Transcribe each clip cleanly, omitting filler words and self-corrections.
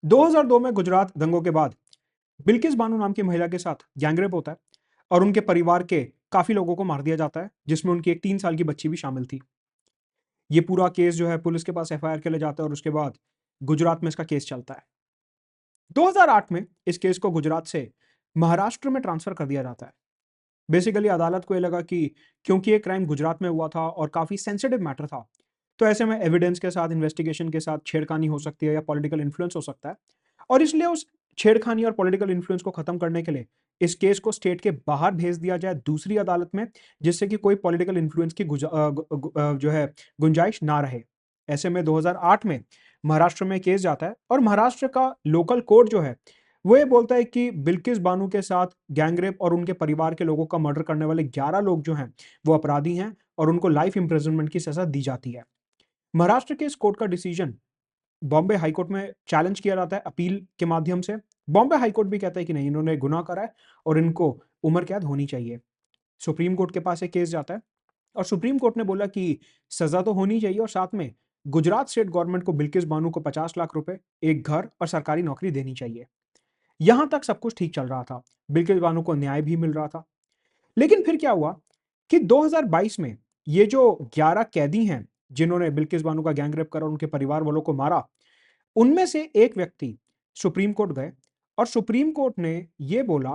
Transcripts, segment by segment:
2002 में गुजरात दंगों के बाद बिल्किस बानो नाम की महिला के साथ गैंगरेप होता है और उनके परिवार के काफी लोगों को मार दिया जाता है, जिसमें उनकी एक 3 साल की बच्ची भी शामिल थी। ये पूरा केस जो है पुलिस के पास एफआईआर के लिए जाता है और उसके बाद गुजरात में इसका केस चलता है। 2008 में इस केस को गुजरात से महाराष्ट्र में ट्रांसफर कर दिया जाता है। बेसिकली अदालत को ये लगा कि क्योंकि ये क्राइम गुजरात में हुआ था और काफी सेंसिटिव मैटर था, तो ऐसे में एविडेंस के साथ, इन्वेस्टिगेशन के साथ छेड़खानी हो सकती है या पॉलिटिकल इन्फ्लुएंस हो सकता है। और इसलिए उस छेड़खानी और पॉलिटिकल इन्फ्लुएंस को खत्म करने के लिए इस केस को स्टेट के बाहर भेज दिया जाए दूसरी अदालत में, जिससे कि कोई पॉलिटिकल इन्फ्लुएंस की जो है गुंजाइश ना रहे। ऐसे में 2008 में महाराष्ट्र में केस जाता है और महाराष्ट्र का लोकल कोर्ट जो है वो ये बोलता है कि बिल्किस बानो के साथ गैंगरेप और उनके परिवार के लोगों का मर्डर करने वाले 11 लोग जो हैं वो अपराधी हैं और उनको लाइफ इंप्रिजनमेंट की सजा दी जाती है। महाराष्ट्र के इस कोर्ट का डिसीजन बॉम्बे हाई कोर्ट में चैलेंज किया जाता है अपील के माध्यम से। बॉम्बे हाई कोर्ट भी कहता है कि नहीं, इन्होंने गुनाह करा है और इनको उम्र कैद होनी चाहिए। सुप्रीम कोर्ट के पास एक केस जाता है और सुप्रीम कोर्ट ने बोला कि सजा तो होनी चाहिए और साथ में गुजरात स्टेट गवर्नमेंट को बिल्किस बानो को 50 लाख रुपए, एक घर और सरकारी नौकरी देनी चाहिए। यहां तक सब कुछ ठीक चल रहा था, बिल्किस बानो को न्याय भी मिल रहा था। लेकिन फिर क्या हुआ कि 2022 में ये जो 11 कैदी हैं जिन्होंने बिल्किस बानो का गैंगरेप करा और उनके परिवार वालों को मारा, उनमें से एक व्यक्ति सुप्रीम कोर्ट गए और सुप्रीम कोर्ट ने ये बोला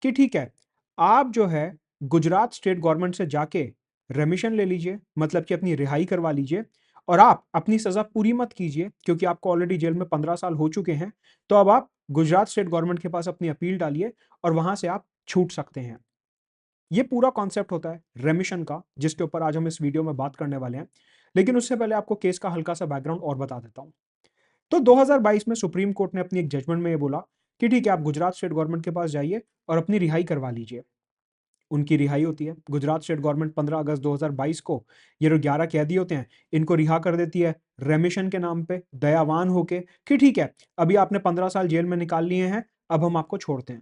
कि ठीक है, आप जो है गुजरात स्टेट गवर्नमेंट से जाके रेमिशन ले लीजिए, मतलब कि अपनी रिहाई करवा लीजिए और आप अपनी सजा पूरी मत कीजिए क्योंकि आपको ऑलरेडी जेल में 15 साल हो चुके हैं। तो अब आप गुजरात स्टेट गवर्नमेंट के पास अपनी अपील डालिए और वहां से आप छूट सकते हैं। ये पूरा कॉन्सेप्ट होता है रेमिशन का, जिसके ऊपर आज हम इस वीडियो में बात करने वाले हैं। लेकिन उससे पहले आपको केस का हल्का सा बैकग्राउंड और बता देता हूं। तो 2022 में सुप्रीम कोर्ट ने अपनी एक जजमेंट में ये बोला कि ठीक है, आप गुजरात स्टेट गवर्नमेंट के पास जाइए और अपनी रिहाई करवा लीजिए। उनकी रिहाई होती है। गुजरात स्टेट गवर्नमेंट 15 अगस्त 2022 को ये जो 11 कैदी होते हैं इनको रिहा कर देती है रेमिशन के नाम पे, दयावान होके कि ठीक है, अभी आपने 15 साल जेल में निकाल लिए हैं, अब हम आपको छोड़ते हैं।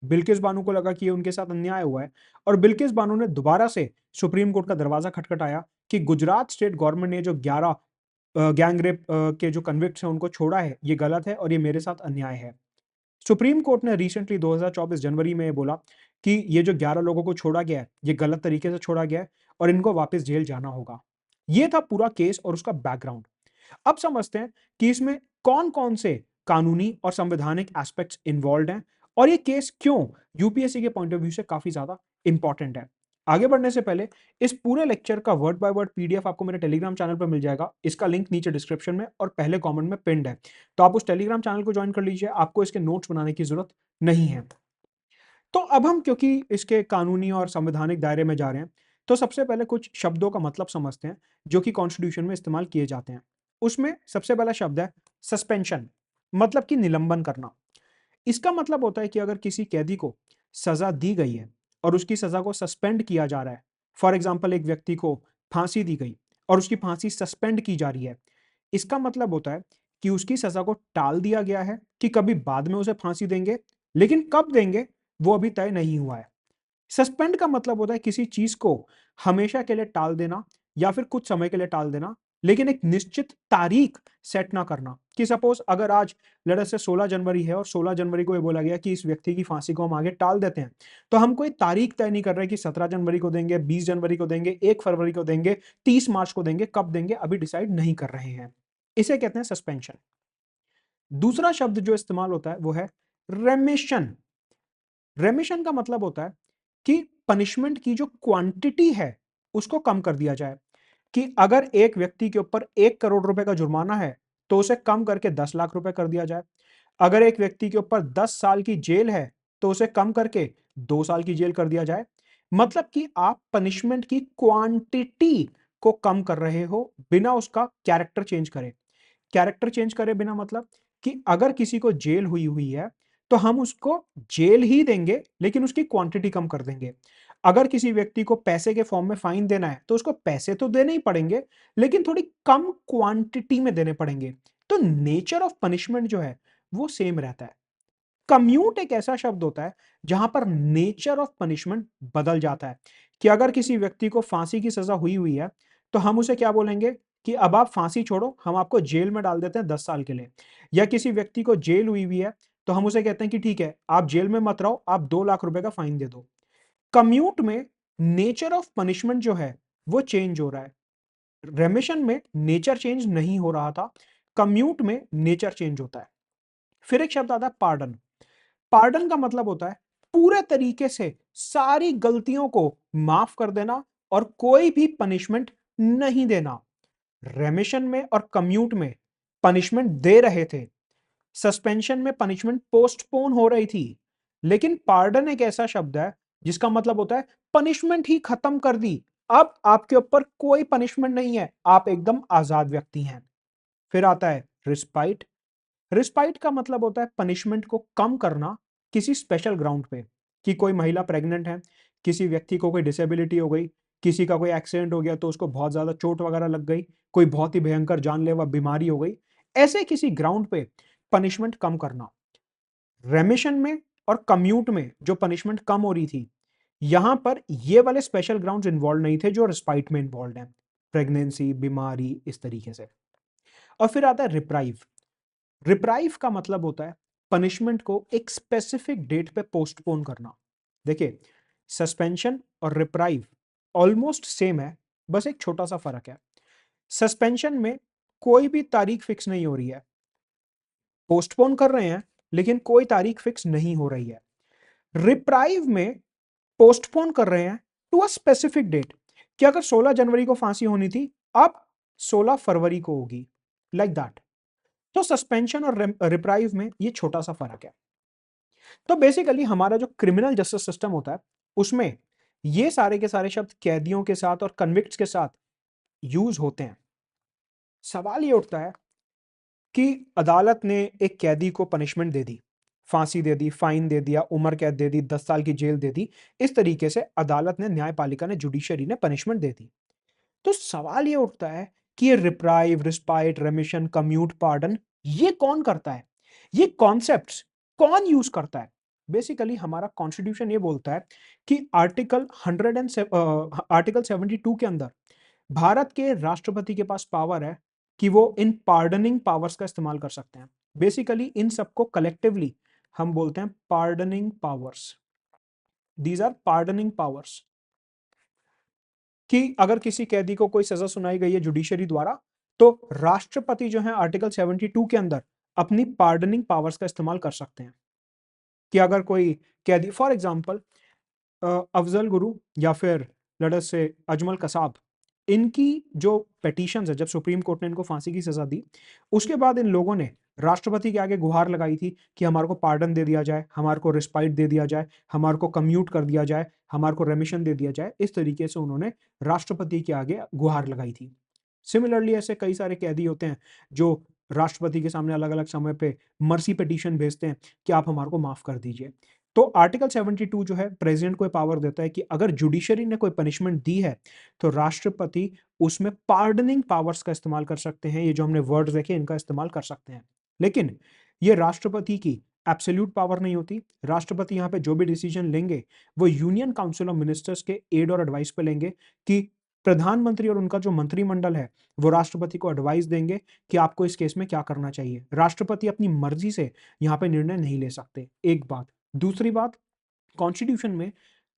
बिल्किस बानो को लगा कि ये उनके साथ अन्याय हुआ है और बिल्किस बानो ने दोबारा से सुप्रीम कोर्ट का दरवाजा खटखटाया कि गुजरात स्टेट गवर्नमेंट ने जो 11 गैंग रेप के जो कन्विक्ट्स हैं उनको छोड़ा है, ये गलत है और ये मेरे साथ अन्याय है। सुप्रीम कोर्ट ने रिसेंटली 2024 जनवरी में ये बोला कि ये जो 11 लोगों को छोड़ा गया है, ये गलत तरीके से छोड़ा गया है और इनको वापस जेल जाना होगा। ये था पूरा केस और उसका बैकग्राउंड। अब समझते हैं कि इसमें कौन-कौन से कानूनी और संवैधानिक एस्पेक्ट्स इन्वॉल्वड हैं और ये केस क्यों यूपीएससी के पॉइंट ऑफ व्यू से काफी ज्यादा इंपॉर्टेंट है। आगे बढ़ने से पहले इस पूरे लेक्चर का वर्ड बाय वर्ड पीडीएफ आपको मेरे टेलीग्राम चैनल पर मिल जाएगा। इसका लिंक नीचे डिस्क्रिप्शन में और पहले कमेंट में पिन्ड है, तो आप उस टेलीग्राम चैनल को ज्वाइन कर लीजिए। आपको इसके नोट्स बनाने की जरूरत नहीं है। तो अब हम क्योंकि इसके कानूनी और संवैधानिक दायरे में जा रहे हैं, तो सबसे पहले कुछ शब्दों का मतलब समझते हैं जो कि कॉन्स्टिट्यूशन में इस्तेमाल किए जाते हैं। उसमें सबसे पहला शब्द है सस्पेंशन, मतलब कि निलंबन करना। इसका मतलब होता है कि अगर किसी कैदी को सजा दी गई है और उसकी सजा को सस्पेंड किया जा रहा है, फॉर एग्जाम्पल एक व्यक्ति को फांसी दी गई और उसकी फांसी सस्पेंड की जा रही है, इसका मतलब होता है कि उसकी सजा को टाल दिया गया है कि कभी बाद में उसे फांसी देंगे, लेकिन कब देंगे वो अभी तय नहीं हुआ है। सस्पेंड का मतलब होता है किसी चीज को हमेशा के लिए टाल देना या फिर कुछ समय के लिए टाल देना, लेकिन एक निश्चित तारीख सेट ना करना कि सपोज अगर आज लेट अस से 16 जनवरी है और 16 जनवरी को ये बोला गया कि इस व्यक्ति की फांसी को हम आगे टाल देते हैं, तो हम कोई तारीख तय नहीं कर रहे कि 17 जनवरी को देंगे, 20 जनवरी को देंगे, 1 फरवरी को देंगे, 30 मार्च को देंगे, कब देंगे अभी डिसाइड नहीं कर रहे हैं। इसे कहते हैं सस्पेंशन। दूसरा शब्द जो इस्तेमाल होता है वो है रेमिशन। रेमिशन का मतलब होता है कि पनिशमेंट की जो क्वांटिटी है उसको कम कर दिया जाए, कि अगर एक व्यक्ति के ऊपर 1 करोड़ रुपए का जुर्माना है तो उसे कम करके 10 लाख रुपए कर दिया जाए। अगर एक व्यक्ति के ऊपर 10 साल की जेल है तो उसे कम करके 2 साल की जेल कर दिया जाए। मतलब कि आप पनिशमेंट की क्वांटिटी को कम कर रहे हो बिना उसका कैरेक्टर चेंज करे। कैरेक्टर चेंज करे बिना मतलब कि अगर किसी को जेल हुई हुई है तो हम उसको जेल ही देंगे लेकिन उसकी क्वांटिटी कम कर देंगे। अगर किसी व्यक्ति को पैसे के फॉर्म में फाइन देना है तो उसको पैसे तो देने ही पड़ेंगे, लेकिन थोड़ी कम क्वांटिटी में देने पड़ेंगे। तो नेचर ऑफ पनिशमेंट जो है वो सेम रहता है। कम्यूट एक ऐसा शब्द होता है जहां पर नेचर ऑफ पनिशमेंट बदल जाता है, कि अगर किसी व्यक्ति को फांसी की सजा हुई हुई है तो हम उसे क्या बोलेंगे कि अब आप फांसी छोड़ो, हम आपको जेल में डाल देते हैं 10 साल के लिए। या किसी व्यक्ति को जेल हुई हुई है, तो हम उसे कहते हैं कि ठीक है, आप जेल में मत रहो, आप 2 लाख रुपए का फाइन दे दो। कम्यूट में नेचर ऑफ पनिशमेंट जो है वो चेंज हो रहा है। रेमिशन में नेचर चेंज नहीं हो रहा था, कम्यूट में नेचर चेंज होता है। फिर एक शब्द आता है पार्डन। पार्डन का मतलब होता है पूरे तरीके से सारी गलतियों को माफ कर देना और कोई भी पनिशमेंट नहीं देना। रेमिशन में और कम्यूट में पनिशमेंट दे रहे थे, सस्पेंशन में पनिशमेंट पोस्टपोन हो रही थी। लेकिन पार्डन एक ऐसा शब्द है जिसका मतलब होता है पनिशमेंट ही खत्म कर दी, अब आपके ऊपर कोई पनिशमेंट नहीं है, आप एकदम आजाद व्यक्ति हैं। फिर आता है रिस्पाइट। रिस्पाइट का मतलब होता है पनिशमेंट को कम करना किसी स्पेशल ग्राउंड पे, कि कोई महिला प्रेग्नेंट है, किसी व्यक्ति को कोई डिसेबिलिटी हो गई, किसी का कोई एक्सीडेंट हो गया तो उसको बहुत ज्यादा चोट वगैरह लग गई, कोई बहुत ही भयंकर जानलेवा बीमारी हो गई, ऐसे किसी ग्राउंड पे पनिशमेंट कम करना। रेमिशन में और कम्यूट में जो पनिशमेंट कम हो रही थी, यहां पर ये वाले स्पेशल ग्राउंड्स इन्वॉल्व नहीं थे जो रिस्पाइट में इन्वॉल्व हैं, प्रेगनेंसी, बीमारी, इस तरीके से। और फिर आता है रिप्राइव। रिप्राइव का मतलब होता है पनिशमेंट को एक स्पेसिफिक डेट पे पोस्टपोन करना। देखिए, सस्पेंशन और रिप्राइव ऑलमोस्ट सेम है, बस एक छोटा सा फर्क है। सस्पेंशन में कोई भी तारीख फिक्स नहीं हो रही है, पोस्टपोन कर रहे हैं लेकिन कोई तारीख फिक्स नहीं हो रही है। रिप्राइव में पोस्टपोन कर रहे हैं टू अ स्पेसिफिक डेट, कि अगर 16 जनवरी को फांसी होनी थी, अब 16 फरवरी को होगी, लाइक दैट। तो सस्पेंशन और रिप्राइव में ये छोटा सा फर्क है। तो बेसिकली हमारा जो क्रिमिनल जस्टिस सिस्टम होता है उसमें ये सारे के सारे शब्द कैदियों के साथ और कन्विक्ट्स के साथ यूज होते हैं। सवाल ये उठता है कि अदालत ने एक कैदी को पनिशमेंट दे दी, फांसी दे दी, फाइन दे दिया, उम्र कैद दे दी, 10 साल की जेल दे दी। इस तरीके से अदालत ने, न्यायपालिका ने, जुडिशरी ने पनिशमेंट दे दी। तो सवाल ये उठता है कि ये रिप्राइव, रिस्पाइट, रेमिशन, कम्यूट, पार्डन, ये कौन करता है? ये कॉन्सेप्ट्स कौन यूज करता है? बेसिकली हमारा कॉन्स्टिट्यूशन ये बोलता है कि आर्टिकल 72 के अंदर भारत के राष्ट्रपति के पास पावर है कि वो इन पार्डनिंग पावर्स का इस्तेमाल कर सकते हैं। बेसिकली इन सबको कलेक्टिवली हम बोलते हैं pardoning powers. These are pardoning powers, कि अगर किसी कैदी को कोई सजा सुनाई गई है जुडिशरी द्वारा, तो राष्ट्रपति जो है आर्टिकल 72 के अंदर अपनी पार्डनिंग पावर्स का इस्तेमाल कर सकते हैं। कि अगर कोई कैदी, फॉर एग्जांपल अफजल गुरु या फिर लेट अस से अजमल कसाब, इनकी जो पेटिशंस है, जब सुप्रीम कोर्ट ने इनको फांसी की सजा दी, उसके बाद इन लोगों ने राष्ट्रपति के आगे गुहार लगाई थी कि हमारे को पार्डन दे दिया जाए, हमारे को रिस्पाइट दे दिया जाए, हमारे को कम्यूट कर दिया जाए, हमारे को रेमिशन दे दिया जाए। इस तरीके से उन्होंने राष्ट्रपति के आगे गुहार लगाई थी। सिमिलरली ऐसे कई सारे कैदी होते हैं जो राष्ट्रपति के सामने अलग अलग समय पे मर्सी पिटीशन भेजते हैं कि आप हमारे को माफ कर दीजिए। तो आर्टिकल 72 जो है प्रेसिडेंट को पावर देता है कि अगर जुडिशरी ने कोई पनिशमेंट दी है तो राष्ट्रपति उसमें पार्डनिंग पावर्स का इस्तेमाल कर सकते हैं। ये जो हमने वर्ड्स देखे इनका इस्तेमाल कर सकते हैं, लेकिन ये राष्ट्रपति की एब्सोल्यूट पावर नहीं होती। राष्ट्रपति यहाँ पे जो भी डिसीजन लेंगे वो यूनियन काउंसिल ऑफ मिनिस्टर्स के एड और एडवाइस पे लेंगे, कि प्रधानमंत्री और उनका जो मंत्रिमंडल है वो राष्ट्रपति को एडवाइस देंगे कि आपको इस केस में क्या करना चाहिए। राष्ट्रपति अपनी मर्जी से यहाँ पे निर्णय नहीं ले सकते, एक बात। दूसरी बात, कॉन्स्टिट्यूशन में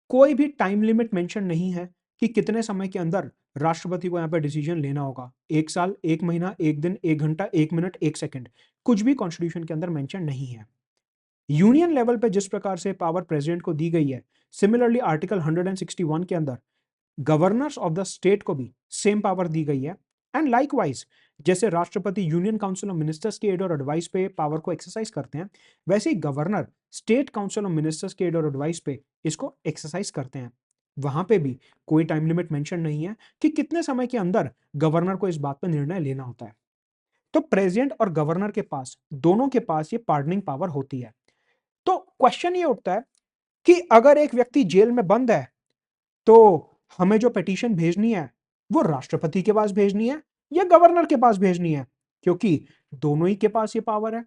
कोई भी टाइम लिमिट मेंशन नहीं है कि कितने समय के अंदर राष्ट्रपति को यहाँ पे डिसीजन लेना होगा। 1 साल, 1 महीना, 1 दिन, 1 घंटा, 1 मिनट, 1 सेकंड, कुछ भी कॉन्स्टिट्यूशन के अंदर मेंशन नहीं है। यूनियन लेवल पे जिस प्रकार से पावर प्रेसिडेंट को दी गई है, सिमिलरली आर्टिकल 161 के अंदर गवर्नर्स ऑफ द स्टेट को भी सेम पावर दी गई है। एंड लाइकवाइज, जैसे राष्ट्रपति यूनियन काउंसिल ऑफ मिनिस्टर्स के एड और एडवाइस पे पावर को एक्सरसाइज करते हैं, वैसे ही governor state council of ministers के एड और एडवाइस पे इसको एक्सरसाइज करते हैं। वहां पे भी कोई टाइम लिमिट मेंशन नहीं है कि कितने समय के अंदर गवर्नर को इस बात पर निर्णय लेना होता है। तो प्रेसिडेंट और गवर्नर के पास, दोनों के पास ये पार्डनिंग पावर होती है। तो क्वेश्चन ये उठता है कि अगर एक व्यक्ति जेल में बंद है तो हमें जो पिटीशन भेजनी है वो राष्ट्रपति के पास भेजनी है या गवर्नर के पास भेजनी है? क्योंकि दोनों ही के पास ये पावर है।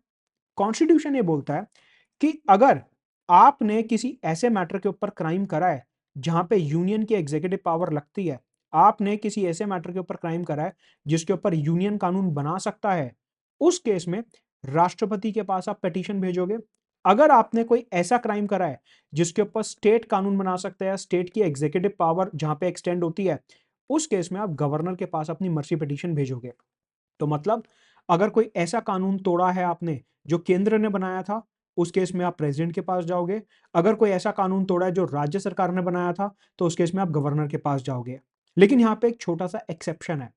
कॉन्स्टिट्यूशन ये बोलता है कि अगर आपने किसी ऐसे मैटर के ऊपर क्राइम करा है जहां पे यूनियन की एग्जीक्यूटिव पावर लगती है, आपने किसी ऐसे मैटर के ऊपर क्राइम करा है जिसके ऊपर यूनियन कानून बना सकता है, उस केस में राष्ट्रपति के पास आप पिटीशन भेजोगे। अगर आपने कोई ऐसा क्राइम करा है जिसके ऊपर स्टेट कानून बना सकता है, स्टेट की एग्जीक्यूटिव पावर जहां पे एक्सटेंड होती है, उस केस में आप गवर्नर के पास अपनी मर्सी पिटीशन भेजोगे। तो मतलब अगर कोई ऐसा कानून तोड़ा है आपने जो केंद्र ने बनाया था, उस केस में आप प्रेसिडेंट के पास जाओगे। अगर कोई ऐसा कानून तोड़ा है जो राज्य सरकार ने बनाया था, तो उस केस में आप गवर्नर के पास जाओगे। लेकिन यहाँ पे एक छोटा सा एक्सेप्शन है।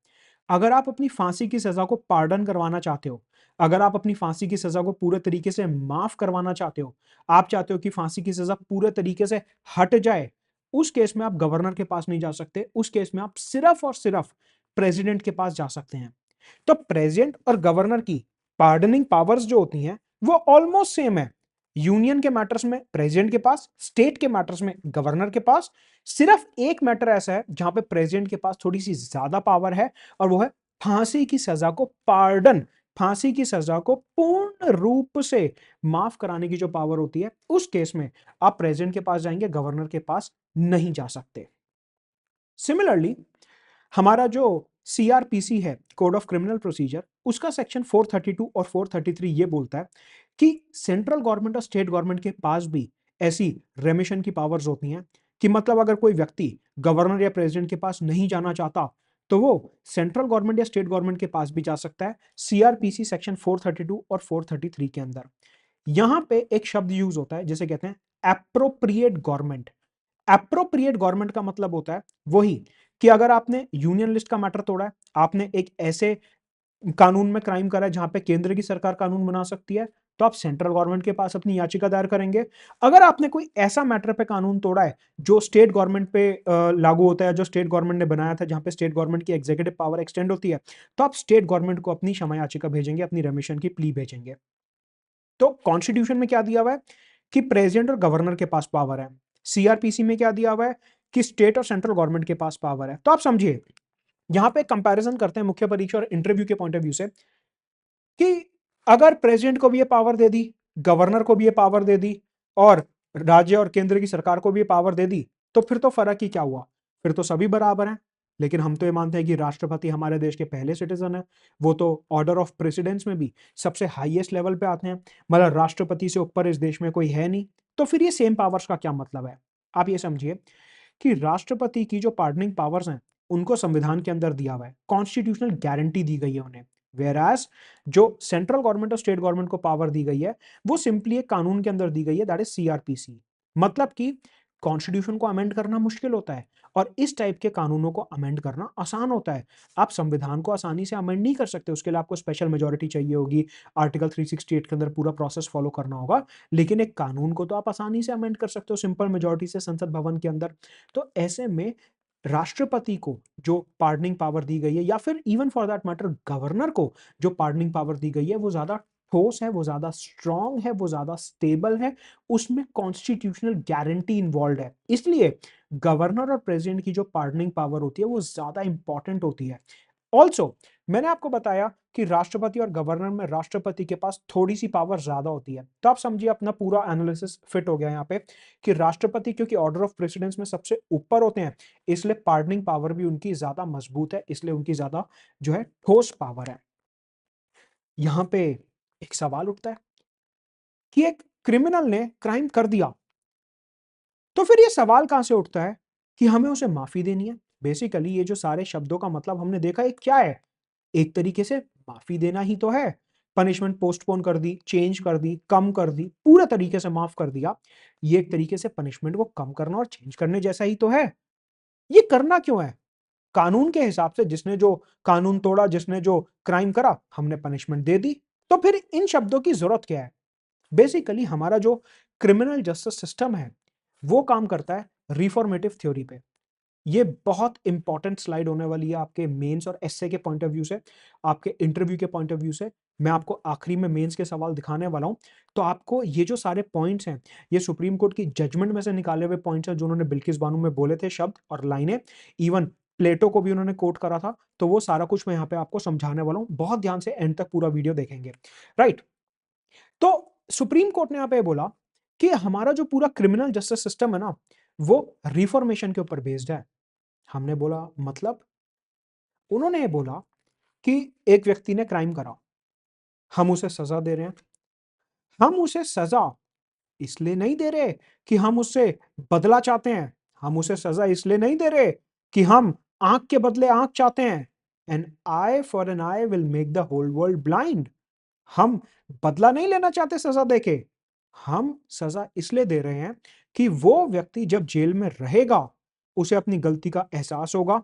अगर आप अपनी फांसी की सजा को पार्डन करवाना चाहते हो, अगर आप अपनी फांसी की सजा को पूरे तरीके से माफ करवाना चाहते हो, आप चाहते हो कि फांसी की सजा पूरे तरीके से हट जाए, उस केस में आप गवर्नर के पास नहीं जा सकते। उस केस में आप सिर्फ और सिर्फ प्रेसिडेंट के पास जा सकते हैं। तो प्रेसिडेंट और गवर्नर की पार्डनिंग पावर्स जो होती हैं वो ऑलमोस्ट सेम है। यूनियन के मैटर्स में प्रेसिडेंट के पास, स्टेट के मैटर्स में गवर्नर के पास। सिर्फ एक मैटर ऐसा है जहां पे प्रेसिडेंट के पास थोड़ी सी ज्यादा पावर है, और वो है फांसी की सजा को पार्डन, फांसी की सजा को पूर्ण रूप से माफ कराने की जो पावर होती है, उस केस में आप प्रेसिडेंट के पास जाएंगे, गवर्नर के पास नहीं जा सकते। सिमिलरली हमारा जो सीआरपीसी है, कोड ऑफ क्रिमिनल प्रोसीजर, उसका सेक्शन 432 और 433 ये बोलता है कि सेंट्रल गवर्नमेंट और स्टेट गवर्नमेंट के पास भी ऐसी रेमिशन की पावर्स होती हैं कि मतलब अगर कोई व्यक्ति गवर्नर या प्रेसिडेंट के पास नहीं जाना चाहता, तो वो सेंट्रल गवर्नमेंट या स्टेट गवर्नमेंट के पास भी जा सकता है, सीआरपीसी सेक्शन 432 और 433 के अंदर। यहां पे एक शब्द यूज होता है जिसे कहते हैं एप्रोप्रिएट गवर्नमेंट। एप्रोप्रिएट गवर्नमेंट का मतलब होता है वही कि अगर आपने यूनियन लिस्ट का मैटर तोड़ा है, आपने एक ऐसे कानून में क्राइम करा है जहां पे केंद्र की सरकार कानून बना सकती है, तो आप सेंट्रल गवर्नमेंट के पास अपनी याचिका दायर करेंगे। अगर आपने कोई ऐसा मैटर पे कानून तोड़ा है जो स्टेट गवर्नमेंट पे लागू होता है, जो स्टेट गवर्नमेंट ने बनाया था, जहां पे स्टेट गवर्नमेंट की एग्जीक्यूटिव पावर एक्सटेंड होती है, तो आप स्टेट गवर्नमेंट को अपनी क्षमा याचिका भेजेंगे, अपनी रेमिशन की प्ली भेजेंगे। तो कॉन्स्टिट्यूशन में क्या दिया हुआ है कि प्रेसिडेंट और गवर्नर के पास पावर है। सीआरपीसी में क्या दिया हुआ है कि स्टेट और सेंट्रल गवर्नमेंट के पास पावर है। तो आप समझिए, यहां पे कंपैरिजन करते हैं मुख्य परीक्षा और इंटरव्यू के पॉइंट ऑफ व्यू से, कि अगर प्रेसिडेंट को भी ये पावर दे दी, गवर्नर को भी ये पावर दे दी, और राज्य और केंद्र की सरकार को भी ये पावर दे दी, तो फिर तो फर्क ही क्या हुआ? फिर तो सभी बराबर हैं। लेकिन हम तो ये मानते हैं कि राष्ट्रपति हमारे देश के पहले सिटीजन है, वो तो ऑर्डर ऑफ प्रेसिडेंस में भी सबसे हाईएस्ट लेवल पे आते हैं, मतलब राष्ट्रपति से ऊपर इस देश में कोई है नहीं। तो फिर ये सेम पावर्स का क्या मतलब है? आप ये समझिए कि राष्ट्रपति की जो पार्डनिंग पावर्स हैं, उनको संविधान के अंदर दिया हुआ है, कॉन्स्टिट्यूशनल गारंटी दी गई है उन्हें। वेराज जो सेंट्रल गवर्नमेंट और स्टेट गवर्नमेंट को पावर दी गई है, वो सिंपली एक कानून के अंदर दी गई है, दैट इज सीआरपीसी। मतलब कि कॉन्स्टिट्यूशन को अमेंड करना मुश्किल होता है, और इस टाइप के कानूनों को अमेंड करना आसान होता है। आप संविधान को आसानी से अमेंड नहीं कर सकते, उसके लिए आपको स्पेशल मेजोरिटी चाहिए होगी, आर्टिकल 368 के अंदर पूरा प्रोसेस फॉलो करना होगा। लेकिन एक कानून को तो आप आसानी से अमेंड कर सकते हो सिंपल मेजोरिटी से संसद भवन के अंदर। तो ऐसे में राष्ट्रपति को जो पार्डनिंग पावर दी गई है, या फिर even for that matter governor को जो पार्डनिंग पावर दी गई है, वो ज्यादा ठोस है, वो ज्यादा स्ट्रांग है, वो ज्यादा स्टेबल है, उसमें कॉन्स्टिट्यूशनल गारंटी इन्वॉल्व है। इसलिए गवर्नर और प्रेसिडेंट की जो पार्डनिंग पावर होती है वो ज्यादा इंपॉर्टेंट होती है। ऑल्सो मैंने आपको बताया कि राष्ट्रपति और गवर्नर में राष्ट्रपति के पास थोड़ी सी पावर ज्यादा होती है। तो आप समझिए अपना पूरा एनालिसिस फिट हो गया यहाँ पे, कि राष्ट्रपति क्योंकि ऑर्डर ऑफ प्रेसिडेंस में सबसे ऊपर होते हैं, इसलिए पार्डनिंग पावर भी उनकी ज्यादा मजबूत है, इसलिए उनकी ज्यादा जो है ठोस पावर है। यहां पे एक सवाल उठता है कि एक क्रिमिनल ने क्राइम कर दिया, तो फिर ये सवाल कहां से उठता है कि हमें उसे माफी देनी है। बेसिकली ये जो सारे शब्दों का मतलब हमने देखा, एक क्या है, एक तरीके से माफी देना ही तो है। पनिशमेंट पोस्टपोन कर दी, चेंज कर दी, कम कर दी, पूरे तरीके से माफ कर दिया। ये एक तरीके से पनिशमेंट को कम करना और चेंज करने जैसा ही तो है। ये करना क्यों है? कानून के हिसाब से जिसने जो कानून तोड़ा, जिसने जो क्राइम करा, हमने पनिशमेंट दे दी। तो फिर इन शब्दों की जरूरत क्या है? बेसिकली हमारा जो क्रिमिनल जस्टिस सिस्टम है वो काम करता है रिफॉर्मेटिव थ्योरी पे। ये बहुत इंपॉर्टेंट स्लाइड होने वाली है आपके मेंस और एसए के पॉइंट ऑफ व्यू से, आपके इंटरव्यू के पॉइंट ऑफ व्यू से। मैं आपको आखिरी में मेंस के सवाल दिखाने वाला हूं। तो आपको ये जो सारे पॉइंट्स हैं, ये सुप्रीम कोर्ट की जजमेंट में से निकाले हुए पॉइंट्स हैं जो उन्होंने बिल्किस बानो में बोले थे, शब्द और लाइनें। इवन प्लेटो को भी उन्होंने कोट करा था। तो वो सारा कुछ मैं यहाँ पे आपको समझाने वाला हूँ, बहुत ध्यान से एंड तक पूरा वीडियो देखेंगे। राइट। तो सुप्रीम कोर्ट ने यहाँ पे बोला कि हमारा जो पूरा क्रिमिनल जस्टिस सिस्टम है ना, वो रिफॉर्मेशन के ऊपर बेस्ड है। हमने बोला मतलब? उन्होंने ये बोला कि एक व्यक्ति ने क्राइम करा, हम उसे सजा दे रहे हैं। हम उसे सजा इसलिए नहीं दे रहे कि हम उससे बदला चाहते हैं। हम उसे सजा इसलिए नहीं दे रहे कि हम आंख के बदले आंख चाहते हैं। An eye for an eye will make the whole world blind. हम बदला नहीं लेना चाहते सजा देके। हम सजा इसलिए दे रहे हैं कि वो व्यक्ति जब जेल में रहेगा, उसे अपनी गलती का एहसास होगा।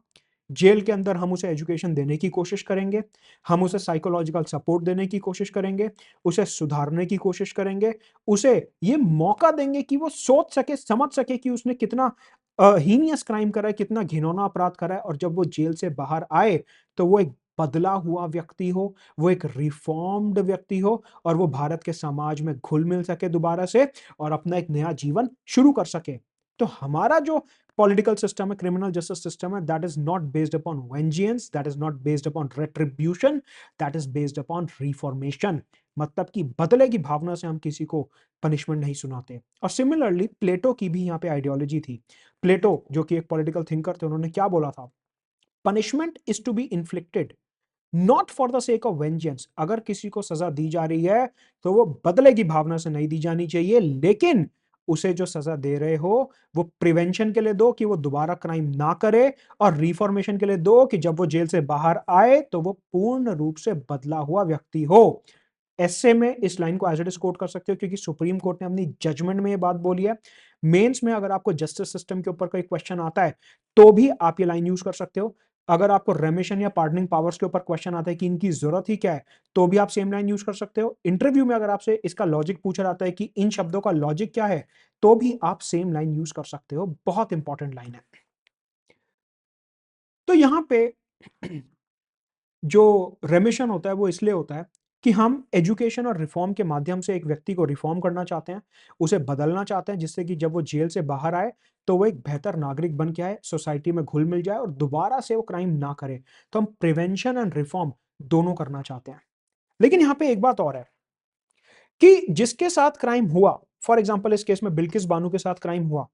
जेल के अंदर हम उसे एजुकेशन देने की कोशिश करेंगे, हम उसे साइकोलॉजिकल सपोर्ट देने की कोशिश करेंगे, उसे सुधारने की कोशिश करेंगे, उसे ये मौका देंगे कि वो सोच सके, समझ सके कि उसने कितना हीनियस क्राइम करा है, कितना घिनौना अपराध करा है, और जब वो जेल से बाहर आए तो वो एक बदला हुआ व्यक्ति हो, वो एक रिफॉर्म्ड व्यक्ति हो, और वो भारत के समाज में घुल मिल सके दोबारा से और अपना एक नया जीवन शुरू कर सके। तो हमारा जो पॉलिटिकल सिस्टम है, क्रिमिनल जस्टिस सिस्टम है, that is not based upon vengeance, that is not based upon रेट्रिब्यूशन, that is based upon reformation. मतलब कि बदले की भावना से हम किसी को पनिशमेंट नहीं सुनाते। और सिमिलरली प्लेटो की भी यहाँ पे आइडियोलॉजी थी। प्लेटो जो कि एक पॉलिटिकल थिंकर थे, उन्होंने क्या बोला था? Punishment is to be inflicted not for the sake of vengeance. अगर किसी को सजा दी जा रही है तो वो बदले की भावना से नहीं दी जानी चाहिए, लेकिन उसे जो सजा दे रहे हो वो प्रिवेंशन के लिए दो कि वो दोबारा क्राइम ना करे, और रिफॉर्मेशन के लिए दो कि जब वो जेल से बाहर आए तो वो पूर्ण रूप से बदला हुआ व्यक्ति हो। ऐसे में इस लाइन को एज इट इज कोट कर सकते हो, क्योंकि सुप्रीम कोर्ट ने अपनी जजमेंट में ये बात बोली है। मेंस में अगर आपको जस्टिस सिस्टम के ऊपर कोई क्वेश्चन आता है तो भी आप ये लाइन यूज कर सकते हो। अगर आपको रेमिशन या पार्डनिंग पावर्स के ऊपर क्वेश्चन आता है कि इनकी जरूरत ही क्या है, तो भी आप सेम लाइन यूज कर सकते हो। इंटरव्यू में अगर आपसे इसका लॉजिक पूछा जाता है कि इन शब्दों का लॉजिक क्या है, तो भी आप सेम लाइन यूज कर सकते हो। बहुत इंपॉर्टेंट लाइन है। तो यहां पे जो रेमिशन होता है वो इसलिए होता है कि हम एजुकेशन और रिफॉर्म के माध्यम से एक व्यक्ति को रिफॉर्म करना चाहते हैं, उसे बदलना चाहते हैं, जिससे कि जब वो जेल से बाहर आए तो वो एक बेहतर नागरिक बन के आए, सोसाइटी में घुल मिल जाए और दोबारा से वो क्राइम ना करे। तो हम प्रिवेंशन एंड रिफॉर्म दोनों करना चाहते हैं। लेकिन यहाँ पे एक बात और है कि जिसके साथ क्राइम हुआ, फॉर एग्जाम्पल इस केस में बिल्किस बानो के साथ क्राइम हुआ,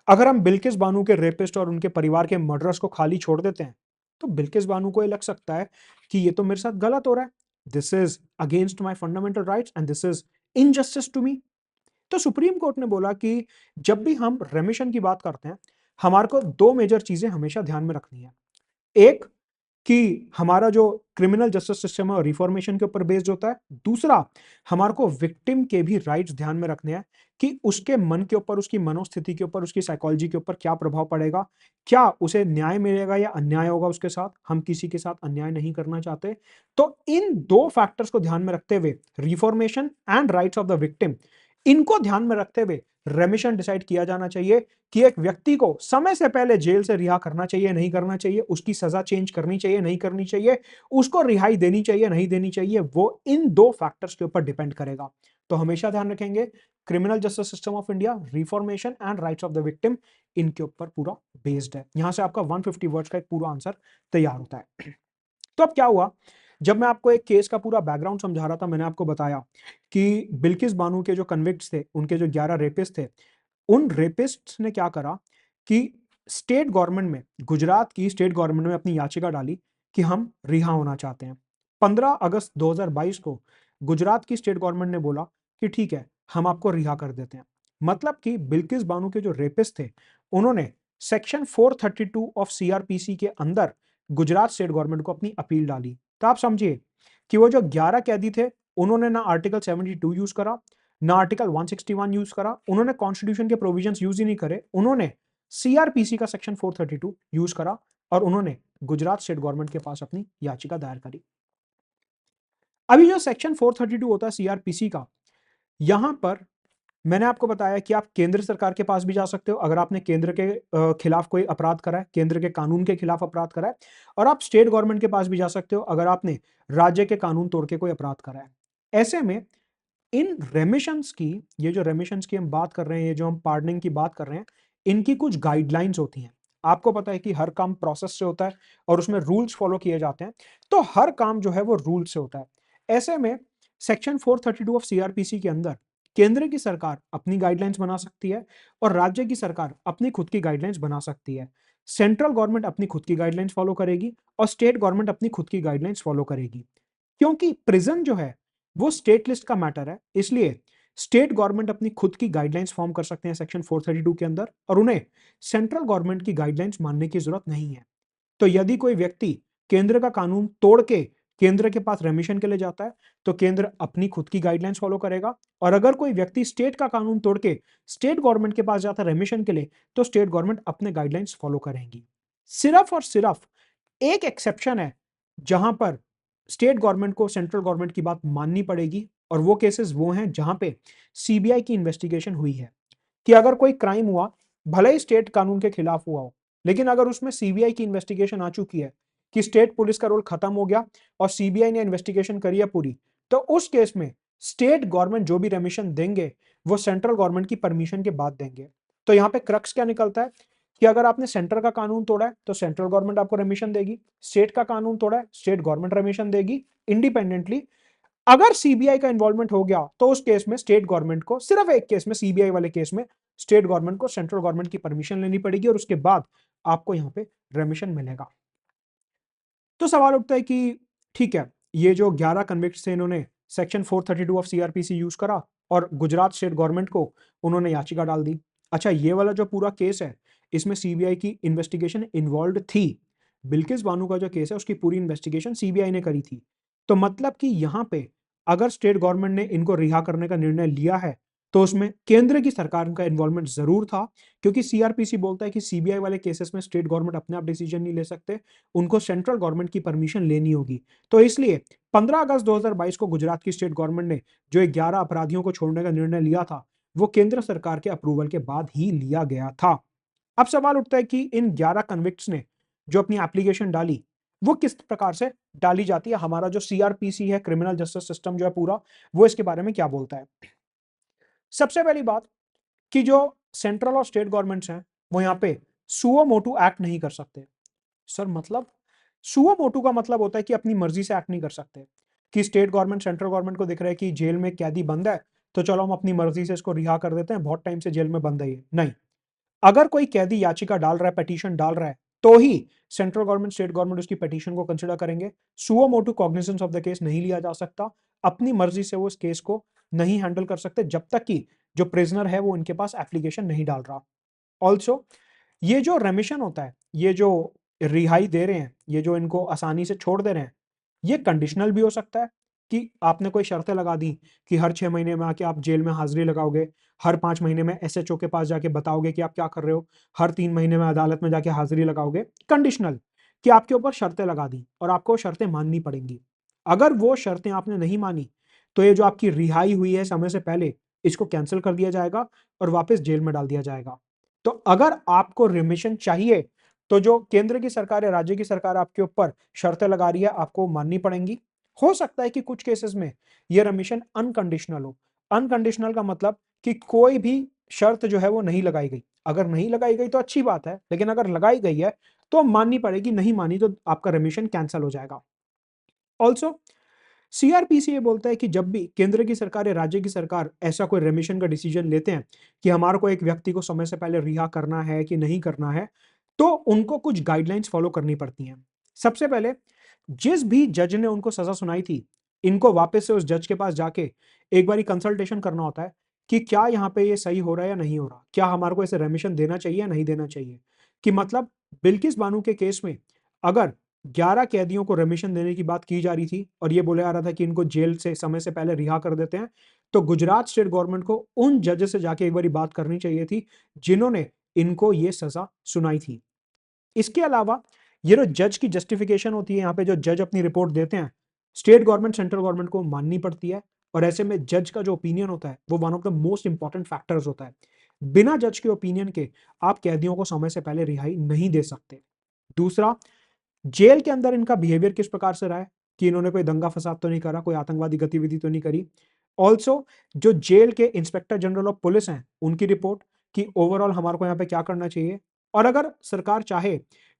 अगर हम बिल्किस बानो के रेपिस्ट और उनके परिवार के मर्डरर्स को खाली छोड़ देते हैं, तो बिल्किस बानो को ये लग सकता है कि ये तो मेरे साथ गलत हो रहा है, this is against my fundamental rights and this is injustice to me. तो सुप्रीम कोर्ट ने बोला कि जब भी हम रेमिशन की बात करते हैं, हमारे को दो मेजर चीजें हमेशा ध्यान में रखनी है। एक, कि हमारा जो क्रिमिनल जस्टिस सिस्टम है रिफॉर्मेशन के ऊपर बेस्ड होता है। दूसरा, हमारे को विक्टिम के भी राइट्स ध्यान में रखने हैं कि उसके मन के ऊपर, उसकी मनोस्थिति के ऊपर, उसकी साइकोलॉजी के ऊपर क्या प्रभाव पड़ेगा, क्या उसे न्याय मिलेगा या अन्याय होगा उसके साथ। हम किसी के साथ अन्याय नहीं करना चाहते। तो इन दो फैक्टर्स को ध्यान में रखते हुए, reformation and rights of the victim, इनको ध्यान में रखते हुए रेमिशन डिसाइड किया जाना चाहिए कि एक व्यक्ति को समय से पहले जेल से रिहा करना चाहिए, नहीं करना चाहिए, उसकी सजा चेंज करनी चाहिए, नहीं करनी चाहिए, उसको रिहाई देनी चाहिए, नहीं देनी चाहिए। वो इन दो फैक्टर्स के ऊपर डिपेंड करेगा। तो हमेशा ध्यान रखेंगे, criminal justice system of India, reformation and rights of the victim, इनके ऊपर पूरा बेस्ड है। यहां से आपका 150 वर्ड्स का एक पूरा आंसर तैयार होता है। तो अब क्या हुआ, जब मैं आपको एक केस का पूरा बैकग्राउंड समझा रहा था, मैंने आपको बताया कि बिल्किस बानो के जो कन्विक्ट्स थे, उनके जो 11 रेपिस्ट थे, उन रेपिस्ट्स ने क्या करा कि स्टेट गवर्नमेंट में, गुजरात की स्टेट गवर्नमेंट में अपनी याचिका डाली कि हम रिहा होना चाहते हैं। 15 अगस्त 2022 को गुजरात की स्टेट गवर्नमेंट ने बोला कि ठीक है, हम आपको रिहा कर देते हैं। मतलब कि बिल्किस बानो के जो रेपिस्ट थे, उन्होंने सेक्शन 432 ऑफ सीआरपीसी के अंदर गुजरात स्टेट गवर्नमेंट को अपनी अपील डाली। तो आप समझिए कि वो जो 11 कैदी थे, उन्होंने ना आर्टिकल 72 यूज करा, ना आर्टिकल 161 यूज करा, उन्होंने कॉन्स्टिट्यूशन के प्रोविजंस यूज ही नहीं करे, उन्होंने सीआरपीसी का सेक्शन 432 यूज करा और उन्होंने गुजरात स्टेट गवर्नमेंट के पास अपनी याचिका दायर करी। अभी जो सेक्शन 432 होता है सीआरपीसी का, यहां पर मैंने आपको बताया कि आप केंद्र सरकार के पास भी जा सकते हो अगर आपने केंद्र के खिलाफ कोई अपराध करा है, केंद्र के कानून के खिलाफ अपराध करा है, और आप स्टेट गवर्नमेंट के पास भी जा सकते हो अगर आपने राज्य के कानून तोड़ के कोई अपराध करा है। ऐसे में इन रेमिशंस की, ये जो रेमिशंस की हम बात कर रहे हैं, ये जो हम पार्डनिंग की बात कर रहे हैं, इनकी कुछ गाइडलाइंस होती हैं। आपको पता है कि हर काम प्रोसेस से होता है और उसमें रूल्स फॉलो किए जाते हैं। तो हर काम जो है वो रूल से होता है। ऐसे में सेक्शन 432 ऑफ सीआरपीसी के अंदर केंद्र की सरकार अपनी गाइडलाइंस बना सकती है और राज्य की सरकार अपनी खुद की गाइडलाइंस बना सकती है। सेंट्रल गवर्नमेंट अपनी खुद की गाइडलाइंस फॉलो करेगी और स्टेट गवर्नमेंट अपनी खुद की गाइडलाइंस फॉलो करेगी। क्योंकि प्रिजन जो है वो स्टेट लिस्ट का मैटर है, इसलिए स्टेट गवर्नमेंट अपनी खुद की गाइडलाइंस फॉर्म कर सकते हैं सेक्शन 432 के अंदर, और उन्हें सेंट्रल गवर्नमेंट की गाइडलाइंस मानने की जरूरत नहीं है। तो यदि कोई व्यक्ति केंद्र का कानून तोड़ के केंद्र के पास रेमिशन के लिए जाता है, तो केंद्र अपनी खुद की गाइडलाइंस फॉलो करेगा, और अगर कोई व्यक्ति स्टेट का कानून तोड़ के स्टेट गवर्नमेंट के पास जाता है रेमिशन के लिए, तो स्टेट गवर्नमेंट अपने गाइडलाइंस फॉलो करेंगी। सिर्फ और सिर्फ एक एक्सेप्शन है जहां पर स्टेट गवर्नमेंट को सेंट्रल गवर्नमेंट की बात माननी पड़ेगी, और वो केसेस वो हैं जहां पे सीबीआई की इन्वेस्टिगेशन हुई है। कि अगर कोई क्राइम हुआ, भले ही स्टेट कानून के खिलाफ हुआ हो, लेकिन अगर उसमें सीबीआई की इन्वेस्टिगेशन आ चुकी है कि स्टेट पुलिस का रोल खत्म हो गया और सीबीआई ने इन्वेस्टिगेशन करी है पूरी, तो उस केस में स्टेट गवर्नमेंट जो भी रेमिशन देंगे वो सेंट्रल गवर्नमेंट की परमिशन के बाद देंगे। तो यहाँ पे क्रक्स क्या निकलता है कि अगर आपने सेंटर का कानून तोड़ा है तो सेंट्रल गवर्नमेंट आपको रेमिशन देगी, स्टेट का कानून तोड़ा है स्टेट गवर्नमेंट रेमिशन देगी इंडिपेंडेंटली। अगर सीबीआई का इन्वॉल्वमेंट हो गया तो उस केस में स्टेट गवर्नमेंट को, सिर्फ एक केस में सीबीआई वाले केस में, स्टेट गवर्नमेंट को सेंट्रल गवर्नमेंट की परमिशन लेनी पड़ेगी और उसके बाद आपको यहां पे रेमिशन मिलेगा। तो सवाल उठता है कि ठीक है, ये जो 11 कन्विक्ट्स थे इन्होंने सेक्शन 432 ऑफ सीआरपीसी यूज करा और गुजरात स्टेट गवर्नमेंट को उन्होंने याचिका डाल दी। अच्छा, ये वाला जो पूरा केस है इसमें सीबीआई की इन्वेस्टिगेशन इन्वॉल्व थी। बिल्किस बानो का जो केस है उसकी पूरी इन्वेस्टिगेशन सीबीआई ने करी थी। तो मतलब कि यहां पे अगर स्टेट गवर्नमेंट ने इनको रिहा करने का निर्णय लिया है तो उसमें केंद्र की सरकार का इन्वॉल्वमेंट जरूर था, क्योंकि सीआरपीसी बोलता है कि सीबीआई वाले केसेस में स्टेट गवर्नमेंट अपने आप डिसीजन नहीं ले सकते, उनको सेंट्रल गवर्नमेंट की परमिशन लेनी होगी। तो इसलिए 15 अगस्त 2022 को गुजरात की स्टेट गवर्नमेंट ने जो 11 अपराधियों को छोड़ने का निर्णय लिया था वो केंद्र सरकार के अप्रूवल के बाद ही लिया गया था। अब सवाल उठता है कि इन 11 कन्विक्ट्स ने जो अपनी एप्लीकेशन डाली वो किस प्रकार से डाली जाती है, हमारा जो सीआरपीसी है क्रिमिनल जस्टिस सिस्टम जो है पूरा, वो इसके बारे में क्या बोलता है। सबसे पहली बात कि जो सेंट्रल और स्टेट गवर्नमेंट्स हैं वो यहाँ पे सुओ मोटू एक्ट नहीं कर सकते। सर मतलब सुओ मोटू का मतलब होता है कि अपनी मर्जी से एक्ट नहीं कर सकते, कि स्टेट गवर्नमेंट सेंट्रल गवर्नमेंट को दिख रहा है कि जेल में कैदी बंद है तो चलो हम अपनी मर्जी से इसको रिहा कर देते हैं, बहुत टाइम से जेल में बंद है ये, नहीं। अगर कोई कैदी याचिका डाल रहा है, पिटीशन डाल रहा है, तो ही सेंट्रल गवर्नमेंट स्टेट गवर्नमेंट उसकी पिटीशन को कंसिडर करेंगे। Suo motu cognizance of the case नहीं लिया जा सकता, अपनी मर्जी से वो इस केस को नहीं हैंडल कर सकते जब तक कि जो प्रिजनर है वो इनके पास एप्लीकेशन नहीं डाल रहा। ऑल्सो ये जो रेमिशन होता है, ये जो रिहाई दे रहे हैं, ये जो इनको आसानी से छोड़ दे रहे हैं, ये कंडीशनल भी हो सकता है कि आपने कोई शर्तें लगा दी कि हर 6 महीने में आके आप जेल में हाजिरी लगाओगे, हर 5 महीने में एसएचओ के पास जाके बताओगे कि आप क्या कर रहे हो, हर 3 महीने में अदालत में जाके हाजिरी लगाओगे। कंडीशनल, कि आपके ऊपर शर्तें लगा दी और आपको शर्तें माननी पड़ेंगी। अगर वो शर्तें आपने नहीं मानी तो ये जो आपकी रिहाई हुई है समय से पहले, इसको कैंसिल कर दिया जाएगा और वापस जेल में डाल दिया जाएगा। तो अगर आपको रिमिशन चाहिए तो जो केंद्र की सरकार या राज्य की सरकार आपके ऊपर शर्तें लगा रही है आपको माननी पड़ेंगी। हो सकता है कि कुछ केसेस में ये रिमिशन अनकंडीशनल हो। अनकंडीशनल का मतलब कि कोई भी शर्त जो है वो नहीं लगाई गई। अगर नहीं लगाई गई तो अच्छी बात है, लेकिन अगर लगाई गई है तो माननी पड़ेगी, नहीं मानी तो आपका रिमिशन कैंसिल हो जाएगा। ऑल्सो सीआरपीसी ये बोलता है कि जब भी केंद्र की सरकार या राज्य की सरकार ऐसा कोई रेमिशन का डिसीजन लेते हैं कि हमारे को एक व्यक्ति को समय से पहले रिहा करना है कि नहीं करना है, तो उनको कुछ गाइडलाइंस फॉलो करनी पड़ती हैं। सबसे पहले जिस भी जज ने उनको सजा सुनाई थी, इनको वापस से उस जज के पास जाके एक बारी कंसल्टेशन करना होता है कि क्या यहाँ पे ये सही हो रहा है या नहीं हो रहा, क्या हमारे को इसे रेमिशन देना चाहिए या नहीं देना चाहिए। कि मतलब बिल्किस बानो के केस में अगर 11 कैदियों को रेमिशन देने की बात की जा रही थी और ये बोला जा रहा था कि इनको जेल से समय से पहले रिहा कर देते हैं, तो गुजरात स्टेट गवर्नमेंट को उन जज से जाके एक बारी बात करनी चाहिए थी जिन्होंने इनको ये सजा सुनाई थी। इसके अलावा ये जो जज की जस्टिफिकेशन होती है, यहाँ पे जो जज अपनी रिपोर्ट देते हैं, स्टेट गवर्नमेंट सेंट्रल गवर्नमेंट को माननी पड़ती है। और ऐसे में जज का जो ओपिनियन होता है वो one of the most important factors होता है। बिना जज के ओपिनियन के आप कैदियों को समय से पहले रिहाई नहीं दे सकते। दूसरा, जेल के अंदर इनका बिहेवियर किस प्रकार से रहा है, कि इन्होंने कोई दंगा फसाद तो नहीं करा, कोई आतंकवादी गतिविधि तो नहीं करी। ऑल्सो जो जेल के इंस्पेक्टर जनरल ऑफ पुलिस हैं उनकी रिपोर्ट कि ओवरऑल हमारे को यहाँ पे क्या करना चाहिए। और अगर सरकार चाहे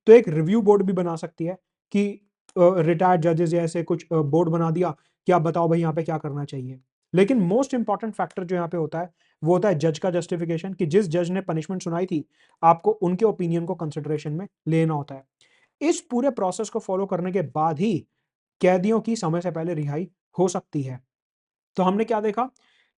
तो एक रिव्यू बोर्ड भी बना सकती है कि रिटायर्ड जजेस या ऐसे कुछ बोर्ड बना दिया कि आप बताओ भाई यहाँ पे क्या करना चाहिए। लेकिन मोस्ट इंपॉर्टेंट फैक्टर जो यहाँ पे होता है वो होता है जज का जस्टिफिकेशन, कि जिस जज ने पनिशमेंट सुनाई थी आपको उनके ओपिनियन को कंसिडरेशन में लेना होता है। इस पूरे प्रोसेस को फॉलो करने के बाद ही कैदियों की समय से पहले रिहाई हो सकती है। तो हमने क्या देखा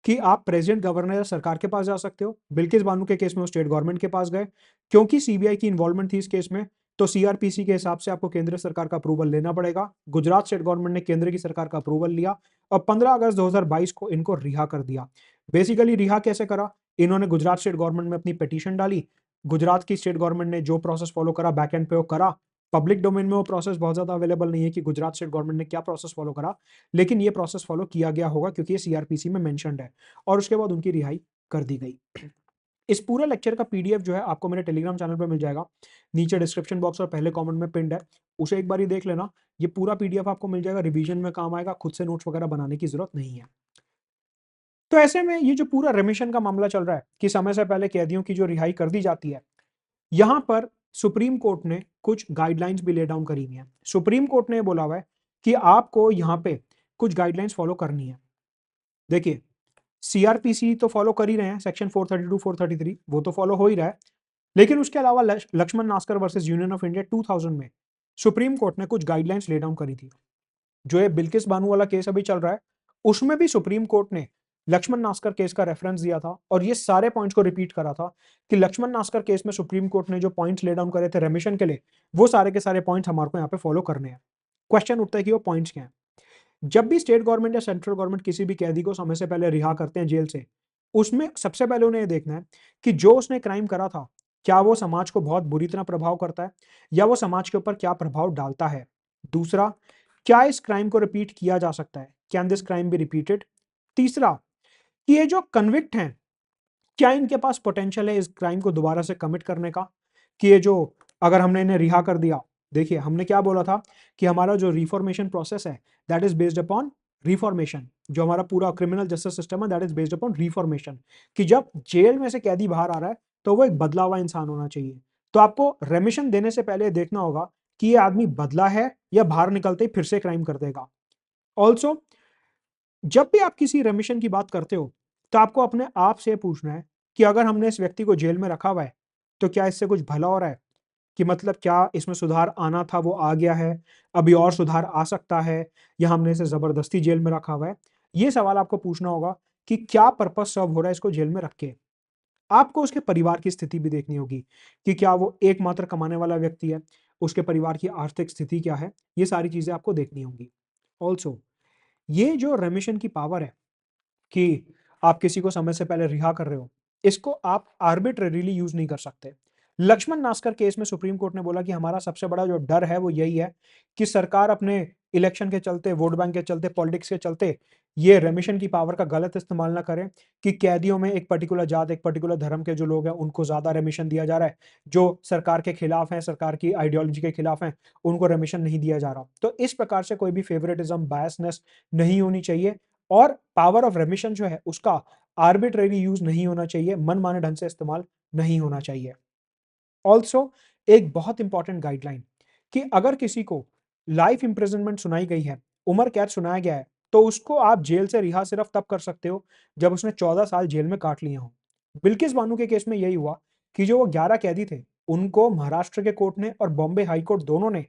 कि आप प्रेसिडेंट, गवर्नर या सरकार के पास जा सकते हो। बिल्किस बानो के केस में वो स्टेट गवर्नमेंट के पास गए, क्योंकि सीबीआई की इन्वॉल्वमेंट थी इस केस में, तो सीआरपीसी के हिसाब से आपको केंद्र सरकार का अप्रूवल लेना पड़ेगा। गुजरात स्टेट गवर्नमेंट ने केंद्र की सरकार का अप्रूवल लिया और 15 अगस्त 2022 को इनको रिहा कर दिया। बेसिकली रिहा कैसे करा, इन्होंने गुजरात स्टेट गवर्नमेंट में अपनी पिटीशन डाली, गुजरात की स्टेट गवर्नमेंट ने जो प्रोसेस फॉलो करा बैक एंड पे वो करा। पब्लिक डोमेन में वो प्रोसेस बहुत ज्यादा अवेलेबल नहीं है कि गुजरात स्टेट गवर्नमेंट ने क्या प्रोसेस फॉलो करा, लेकिन ये प्रोसेस फॉलो किया गया होगा क्योंकि ये सीआरपीसी में मेंशन्ड है, और उसके बाद उनकी रिहाई कर दी गई। इस पूरे लेक्चर का पीडीएफ जो है आपको मेरे टेलीग्राम चैनल पर मिल जाएगा, नीचे डिस्क्रिप्शन बॉक्स और पहले कमेंट में पिंड है, उसे एक बार ही देख लेना। ये पूरा पीडीएफ आपको मिल जाएगा, रिवीजन में काम आएगा, खुद से नोट्स वगैरह बनाने की जरूरत नहीं है। तो ऐसे में ये जो पूरा रेमिशन का मामला चल रहा है कि समय से पहले कैदियों की जो रिहाई कर दी जाती है, यहां पर सुप्रीम कोर्ट ने कुछ गाइडलाइंस भी ले डाउन करी हुई हैं। सुप्रीम कोर्ट ने बोला हुआ है कि आपको यहां पे कुछ गाइडलाइंस फॉलो करनी है। देखिए, सीआरपीसी तो फॉलो कर ही रहे हैं, सेक्शन 432 433 वो तो फॉलो हो ही रहा है, लेकिन उसके अलावा Lakshman Naskar versus union of India 2000 में सुप्रीम कोर्ट ने कुछ गाइडलाइंस ले डाउन करी थी। जो ये बिल्किस बानू वाला केस अभी चल रहा है, उसमें भी सुप्रीम कोर्ट ने लक्ष्मण नास्कर केस का रेफरेंस दिया था और ये सारे पॉइंट्स को रिपीट करा था कि लक्ष्मण नास्कर केस में सुप्रीम कोर्ट ने जो पॉइंट्स ले डाउन करे थे रेमिशन के लिए, वो सारे के सारे पॉइंट्स हमारे को यहाँ पे फॉलो करने हैं। क्वेश्चन उठता है कि वो पॉइंट्स क्या हैं। जब भी स्टेट गवर्नमेंट या सेंट्रल गवर्नमेंट किसी भी कैदी को समय से पहले रिहा करते हैं जेल से, उसमें सबसे पहले उन्हें यह देखना है कि जो उसने क्राइम करा था क्या वो समाज को बहुत बुरी तरह प्रभाव करता है या वो समाज के ऊपर क्या प्रभाव डालता है। दूसरा, क्या इस क्राइम को रिपीट किया जा सकता है, can this crime be repeated. तीसरा, कि ये जो कन्विक्ट हैं क्या इनके पास पोटेंशियल है इस क्राइम को दोबारा से कमिट करने का, कि ये जो अगर हमने इन्हें रिहा कर दिया, देखिए हमने क्या बोला था कि हमारा जो रिफॉर्मेशन प्रोसेस है that is based upon reformation, जो हमारा पूरा क्रिमिनल जस्टिस सिस्टम है that is based upon reformation, कि जब जेल में से कैदी बाहर आ रहा है तो वो एक बदला हुआ इंसान होना चाहिए। तो आपको रेमिशन देने से पहले देखना होगा कि ये आदमी बदला है या बाहर निकलते ही फिर से क्राइम कर देगा। ऑल्सो, जब भी आप किसी रेमिशन की बात करते हो तो आपको अपने आप से पूछना है कि अगर हमने इस व्यक्ति को जेल में रखा हुआ है तो क्या इससे कुछ भला हो रहा है, कि मतलब क्या इसमें सुधार आना था वो आ गया है, अभी और सुधार आ सकता है, या हमने इसे जबरदस्ती जेल में रखा हुआ है। ये सवाल आपको पूछना होगा कि क्या पर्पस सर्व हो रहा है इसको जेल में रख के। आपको उसके परिवार की स्थिति भी देखनी होगी कि क्या वो एकमात्र कमाने वाला व्यक्ति है, उसके परिवार की आर्थिक स्थिति क्या है, ये सारी चीजें आपको देखनी होंगी। ऑल्सो, ये जो रेमिशन की पावर है कि आप किसी को समय से पहले रिहा कर रहे हो, इसको आप आर्बिट्रेरीली यूज नहीं कर सकते। लक्ष्मण नास्कर केस में सुप्रीम कोर्ट ने बोला कि हमारा सबसे बड़ा जो डर है वो यही है कि सरकार अपने इलेक्शन के चलते, वोट बैंक के चलते, पॉलिटिक्स के चलते ये रेमिशन की पावर का गलत इस्तेमाल ना करें, कि कैदियों में एक पर्टिकुलर जात, एक पर्टिकुलर धर्म के जो लोग हैं उनको ज्यादा रेमिशन दिया जा रहा है, जो सरकार के खिलाफ हैं, सरकार की आइडियोलॉजी के खिलाफ हैं, उनको रेमिशन नहीं दिया जा रहा। तो इस प्रकार से कोई भी फेवरेटिज्म, बायसनेस नहीं होनी चाहिए, और पावर ऑफ रेमिशन जो है उसका आर्बिट्रेरी यूज नहीं होना चाहिए, मनमाने ढंग से इस्तेमाल नहीं होना चाहिए। ऑल्सो, एक बहुत इंपॉर्टेंट गाइडलाइन कि अगर किसी को लाइफ इंप्रिजनमेंट सुनाई गई है, उम्र कैद सुनाया गया है, तो उसको आप जेल से रिहा सिर्फ तब कर सकते हो जब उसने 14 साल जेल में काट लिए हों। बिल्किस बानो के केस में यही हुआ कि जो वो 11 कैदी थे उनको महाराष्ट्र के कोर्ट ने और बॉम्बे हाई कोर्ट दोनों ने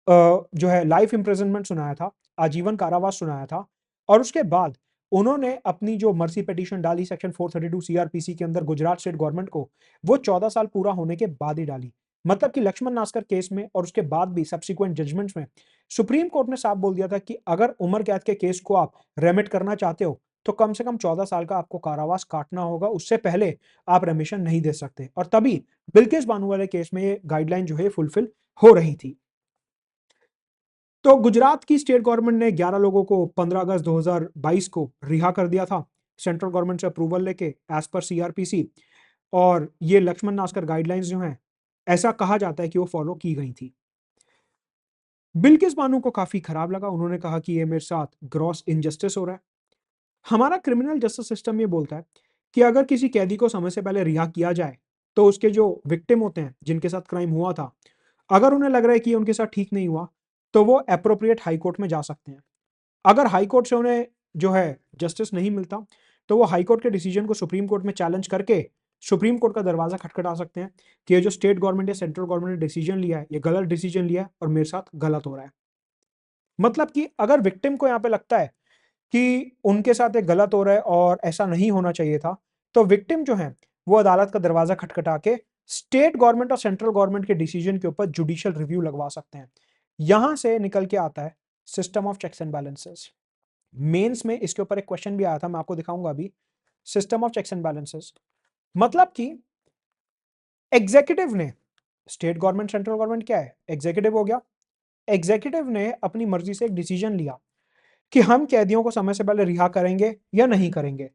जो है लाइफ इंप्रिजनमेंट सुनाया था, आजीवन कारावास सुनाया था, और उसके बाद उन्होंने अपनी जो मर्सी पिटीशन डाली सेक्शन 432 सीआरपीसी के अंदर गुजरात स्टेट गवर्नमेंट को, वो 14 साल पूरा होने के बाद ही डाली। मतलब कि लक्ष्मण नास्कर केस में और उसके बाद भी सब्सिक्वेंट जजमेंट्स में सुप्रीम कोर्ट ने साफ बोल दिया था कि अगर उम्र कैद के केस को आप रेमिट करना चाहते हो तो कम से कम 14 साल का आपको कारावास काटना होगा, उससे पहले आप रेमिशन नहीं दे सकते। और तभी बिल्किस बानो वाले केस में ये गाइडलाइन जो है फुलफिल हो रही थी। तो गुजरात की स्टेट गवर्नमेंट ने 11 लोगों को 15 अगस्त 2022 को रिहा कर दिया था सेंट्रल गवर्नमेंट से अप्रूवल लेके एज पर सीआरपीसी, और ये लक्ष्मण नास्कर गाइडलाइंस जो हैं ऐसा कहा जाता है कि वो फॉलो की गई थी। बिल्किस बानो को काफी खराब लगा, उन्होंने कहा कि ये मेरे साथ ग्रॉस इनजस्टिस हो रहा है। हमारा क्रिमिनल जस्टिस सिस्टम ये बोलता है कि अगर किसी कैदी को समय से पहले रिहा किया जाए तो उसके जो विक्टिम होते हैं जिनके साथ क्राइम हुआ था, अगर उन्हें लग रहा है कि उनके साथ ठीक नहीं हुआ तो वो एप्रोप्रिएट हाई कोर्ट में जा सकते हैं। अगर हाई कोर्ट से उन्हें जो है जस्टिस नहीं मिलता, तो वो हाई कोर्ट के डिसीजन को सुप्रीम कोर्ट में चैलेंज करके सुप्रीम कोर्ट का दरवाजा खटखटा सकते हैं कि ये जो स्टेट गवर्नमेंट या सेंट्रल गवर्नमेंट ने डिसीजन लिया है, ये गलत डिसीजन लिया है और मेरे साथ गलत हो रहा है। मतलब कि अगर विक्टिम को यहाँ पे लगता है कि उनके साथ एक गलत हो रहा है और ऐसा नहीं होना चाहिए था, तो विक्टिम जो है वो अदालत का दरवाजा खटखटा के स्टेट गवर्नमेंट और सेंट्रल गवर्नमेंट के डिसीजन के ऊपर जुडिशियल रिव्यू लगवा सकते हैं। यहां से निकल के आता है system of checks and balances. Mains में इसके ऊपर एक क्वेश्चन भी आया था, मैं आपको दिखाऊंगा अभी। System of checks and balances मतलब कि एग्जीक्यूटिव ने, स्टेट गवर्नमेंट सेंट्रल गवर्नमेंट क्या है, एग्जीक्यूटिव हो गया। एग्जीक्यूटिव ने अपनी मर्जी से एक डिसीजन लिया कि हम कैदियों को समय से पहले रिहा करेंगे या नहीं करेंगे।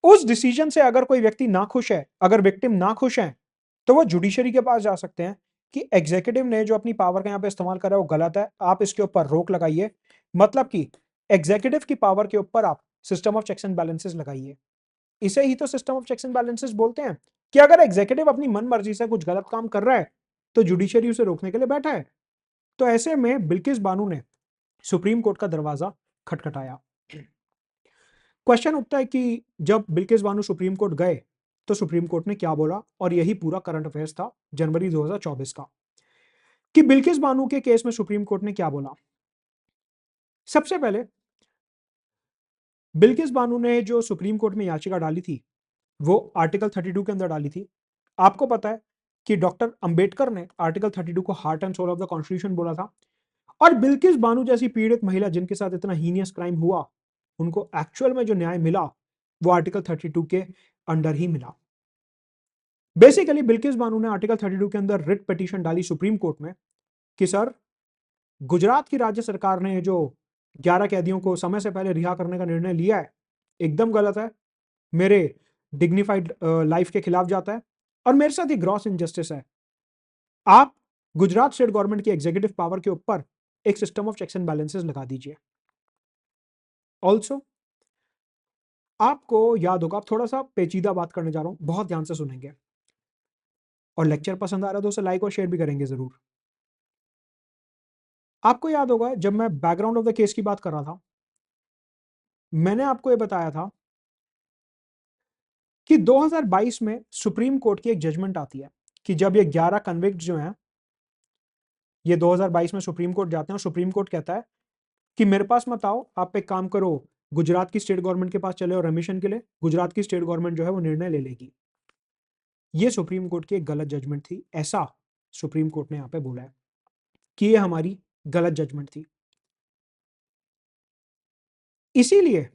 उस डिसीजन से अगर कोई व्यक्ति ना खुश है, अगर विक्टिम ना खुश है, तो वो जुडिशरी के पास जा सकते हैं कि एग्जीक्यूटिव ने जो अपनी पावर का यहाँ पे इस्तेमाल करा है वो गलत है, आप इसके ऊपर रोक लगाइए। मतलब कि एग्जीक्यूटिव की पावर के ऊपर आप system of checks and balances लगाइए। इसे ही तो system of checks and balances बोलते हैं कि अगर एग्जीक्यूटिव अपनी मन मर्जी से कुछ गलत काम कर रहा है तो जुडिशरी उसे रोकने के लिए बैठा है। तो ऐसे में बिल्किस बानो ने सुप्रीम कोर्ट का दरवाजा खटखटाया। क्वेश्चन उठता है कि जब बिल्किस बानो सुप्रीम कोर्ट गए तो सुप्रीम कोर्ट ने क्या बोला, और यही पूरा करंट अफेयर्स था जनवरी 2024 का कि बिल्किस बानो के केस में सुप्रीम कोर्ट ने क्या बोला। सबसे पहले बिल्किस बानो ने जो सुप्रीम कोर्ट में याचिका डाली थी वो आर्टिकल 32 के अंदर डाली थी। आपको पता है कि डॉक्टर अंबेडकर ने आर्टिकल 32 को heart and soul of the constitution बोला था, और बिल्किस बानो जैसी पीड़ित महिला जिनके साथ इतना हीनियस क्राइम हुआ, उनको एक्चुअल में जो न्याय मिला वो आर्टिकल 32 के अंडर ही मिला। बेसिकली बिल्किस बानो ने आर्टिकल 32 के अंदर रिट पिटीशन डाली सुप्रीम कोर्ट में कि सर, गुजरात की राज्य सरकार ने जो 11 कैदियों को समय से पहले रिहा करने का निर्णय लिया है एकदम गलत है, मेरे डिग्निफाइड लाइफ के खिलाफ जाता है और मेरे साथ ही ग्रॉस इनजस्टिस है। आप गुजरात स्टेट गवर्नमेंट की एग्जीक्यूटिव पावर के ऊपर एक system of checks and balances लगा दीजिए। ऑल्सो आपको याद होगा, आप थोड़ा सा पेचीदा बात करने जा रहा हूं, बहुत ध्यान से सुनेंगे, और लेक्चर पसंद आ रहा है तो उसे लाइक और शेयर भी करेंगे जरूर। आपको याद होगा जब मैं बैकग्राउंड ऑफ द केस की बात कर रहा था, मैंने आपको यह बताया था कि 2022 में सुप्रीम कोर्ट की एक जजमेंट आती है कि जब ये 11 कन्विक्ट जो हैं ये 2022 में सुप्रीम कोर्ट जाते हैं और सुप्रीम कोर्ट कहता है कि मेरे पास मत आओ, आप एक काम करो, गुजरात की स्टेट गवर्नमेंट के पास चले और रेमिशन के लिए गुजरात की स्टेट गवर्नमेंट जो है वो निर्णय ले लेगी। ये सुप्रीम कोर्ट की एक गलत जजमेंट थी, ऐसा सुप्रीम कोर्ट ने यहां पे बोला है कि ये हमारी गलत जजमेंट थी। इसीलिए,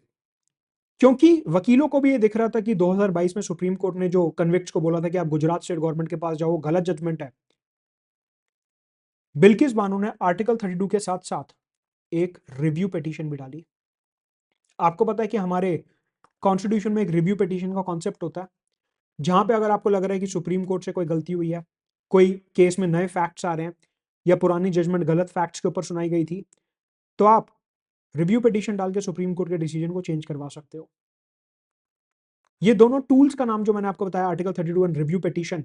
क्योंकि वकीलों को भी ये दिख रहा था कि 2022 में सुप्रीम कोर्ट ने जो कन्विक्ट्स को बोला था कि आप गुजरात स्टेट गवर्नमेंट के पास जाओ, गलत जजमेंट है, बिल्किस बानो ने आर्टिकल 32 के साथ साथ एक रिव्यू पिटीशन भी डाली। आपको पता है कि हमारे कॉन्स्टिट्यूशन में एक रिव्यू पिटीशन का कॉन्सेप्ट होता है, जहां पे अगर आपको लग रहा है कि सुप्रीम कोर्ट से कोई गलती हुई है, कोई केस में नए फैक्ट्स आ रहे हैं या पुरानी जजमेंट गलत फैक्ट्स के ऊपर सुनाई गई थी, तो आप रिव्यू पिटीशन डाल के सुप्रीम कोर्ट के डिसीजन को चेंज करवा सकते हो। ये दोनों टूल्स का नाम जो मैंने आपको बताया, आर्टिकल 32 एंड रिव्यू पिटीशन,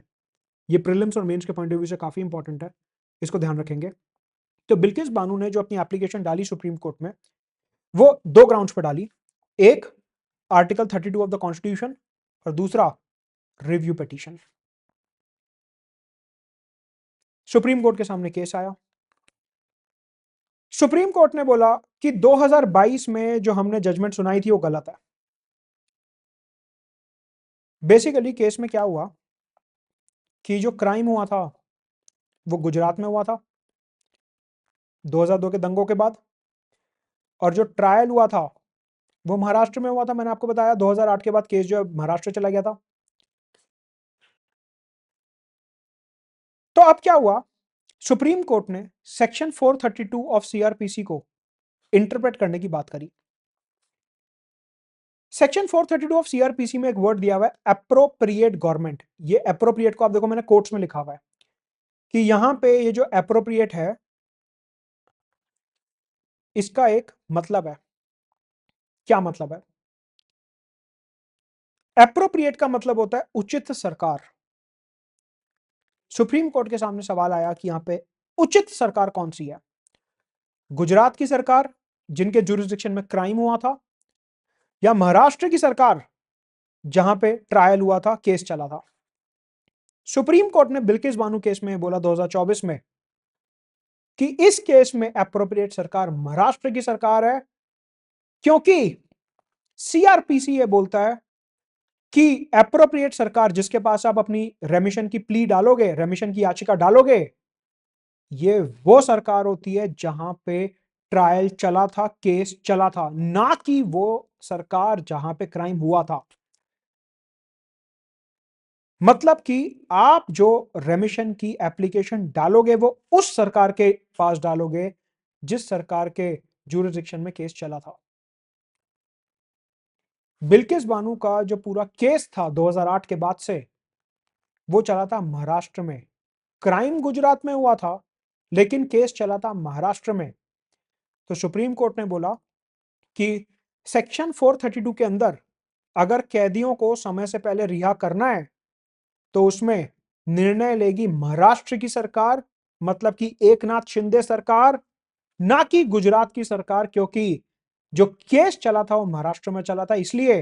ये प्रीलिम्स और मेंस के पॉइंट ऑफ व्यू से काफी इंपॉर्टेंट है, इसको ध्यान रखेंगे। तो बिल्किस बानो ने जो अपनी एप्लीकेशन डाली सुप्रीम कोर्ट में, वो दो ग्राउंड्स पर डाली। एक, आर्टिकल 32 ऑफ द कॉन्स्टिट्यूशन, और दूसरा रिव्यू पिटीशन। सुप्रीम कोर्ट के सामने केस आया। सुप्रीम कोर्ट ने बोला कि 2022 में जो हमने जजमेंट सुनाई थी वो गलत है। बेसिकली केस में क्या हुआ कि जो क्राइम हुआ था वो गुजरात में हुआ था 2002 के दंगों के बाद, और जो ट्रायल हुआ था वो महाराष्ट्र में हुआ था। मैंने आपको बताया 2008 के बाद केस जो है महाराष्ट्र चला गया था। तो अब क्या हुआ, सुप्रीम कोर्ट ने सेक्शन 432 ऑफ सीआरपीसी को इंटरप्रेट करने की बात करी। सेक्शन 432 ऑफ सीआरपीसी में एक वर्ड दिया हुआ है एप्रोप्रिएट गवर्नमेंट। ये एप्रोप्रिएट को आप देखो, मैंने कोट्स में लिखा हुआ है कि यहां पे ये जो एप्रोप्रिएट है इसका एक मतलब है। क्या मतलब है? एप्रोप्रिएट का मतलब होता है उचित सरकार। सुप्रीम कोर्ट के सामने सवाल आया कि यहां पे उचित सरकार कौन सी है? गुजरात की सरकार जिनके जुरिस्डिक्शन में क्राइम हुआ था, या महाराष्ट्र की सरकार जहां पे ट्रायल हुआ था, केस चला था। सुप्रीम कोर्ट ने बिल्किस बानो केस में बोला 2024 में कि इस केस में एप्रोप्रिएट सरकार महाराष्ट्र की सरकार है, क्योंकि सीआरपीसी ये बोलता है कि एप्रोप्रिएट सरकार जिसके पास आप अपनी रेमिशन की प्ली डालोगे, रेमिशन की याचिका डालोगे, ये वो सरकार होती है जहां पे ट्रायल चला था, केस चला था, ना कि वो सरकार जहां पे क्राइम हुआ था। मतलब कि आप जो रेमिशन की एप्लीकेशन डालोगे वो उस सरकार के पास डालोगे जिस सरकार के ज्यूरिसडिक्शन में केस चला था। बिल्किस बानो का जो पूरा केस था 2008 के बाद से, वो चला था महाराष्ट्र में। क्राइम गुजरात में हुआ था, लेकिन केस चला था महाराष्ट्र में। तो सुप्रीम कोर्ट ने बोला कि सेक्शन 432 के अंदर अगर कैदियों को समय से पहले रिहा करना है तो उसमें निर्णय लेगी महाराष्ट्र की सरकार, मतलब कि एकनाथ शिंदे सरकार, ना कि गुजरात की सरकार, क्योंकि जो केस चला था वो महाराष्ट्र में चला था। इसलिए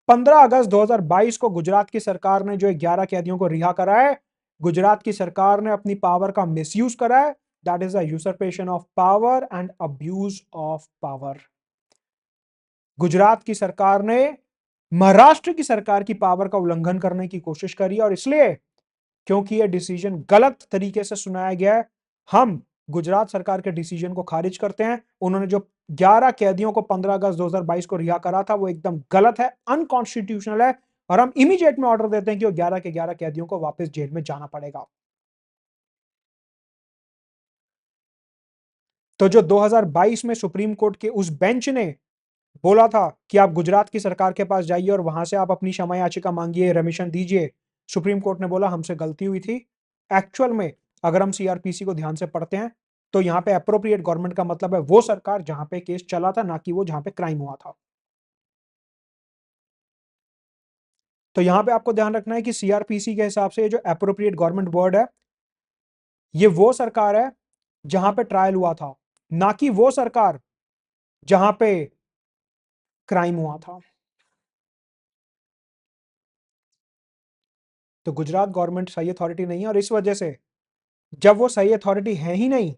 15 अगस्त 2022 को गुजरात की सरकार ने जो 11 कैदियों को रिहा करा है, गुजरात की सरकार ने अपनी पावर का मिसयूज करा है। That is a usurpation of power and abuse of power. Gujarat की सरकार ने महाराष्ट्र की सरकार की पावर का उल्लंघन करने की कोशिश करी, और इसलिए क्योंकि यह डिसीजन गलत तरीके से सुनाया गया है, हम गुजरात सरकार के डिसीजन को खारिज करते हैं। उन्होंने जो 11 कैदियों को 15 अगस्त 2022 को रिहा करा था वो एकदम गलत है, अनकॉन्स्टिट्यूशनल है, और हम इमीडिएट में ऑर्डर देते हैं कि वो 11 के 11 कैदियों को वापस जेल में जाना पड़ेगा। तो जो 2022 में सुप्रीम कोर्ट के उस बेंच ने बोला था कि आप गुजरात की सरकार के पास जाइए और वहां से आप अपनी क्षमा याचिका मांगिए, रेमिशन दीजिए, सुप्रीम कोर्ट ने बोला हमसे गलती हुई थी। एक्चुअल में अगर हम सीआरपीसी को ध्यान से पढ़ते हैं तो यहां पे अप्रोप्रिएट गवर्नमेंट का मतलब है वो सरकार जहां पे केस चला था, ना कि वो जहां पे क्राइम हुआ था। तो यहां पे आपको ध्यान रखना है कि सीआरपीसी के हिसाब से जो अप्रोप्रिएट गवर्नमेंट वर्ड है, ये वो सरकार है जहां पे ट्रायल हुआ था, ना कि वो सरकार जहां पे क्राइम हुआ था। तो गुजरात गवर्नमेंट सही अथॉरिटी नहीं है, और इस वजह से जब वो सही अथॉरिटी है ही नहीं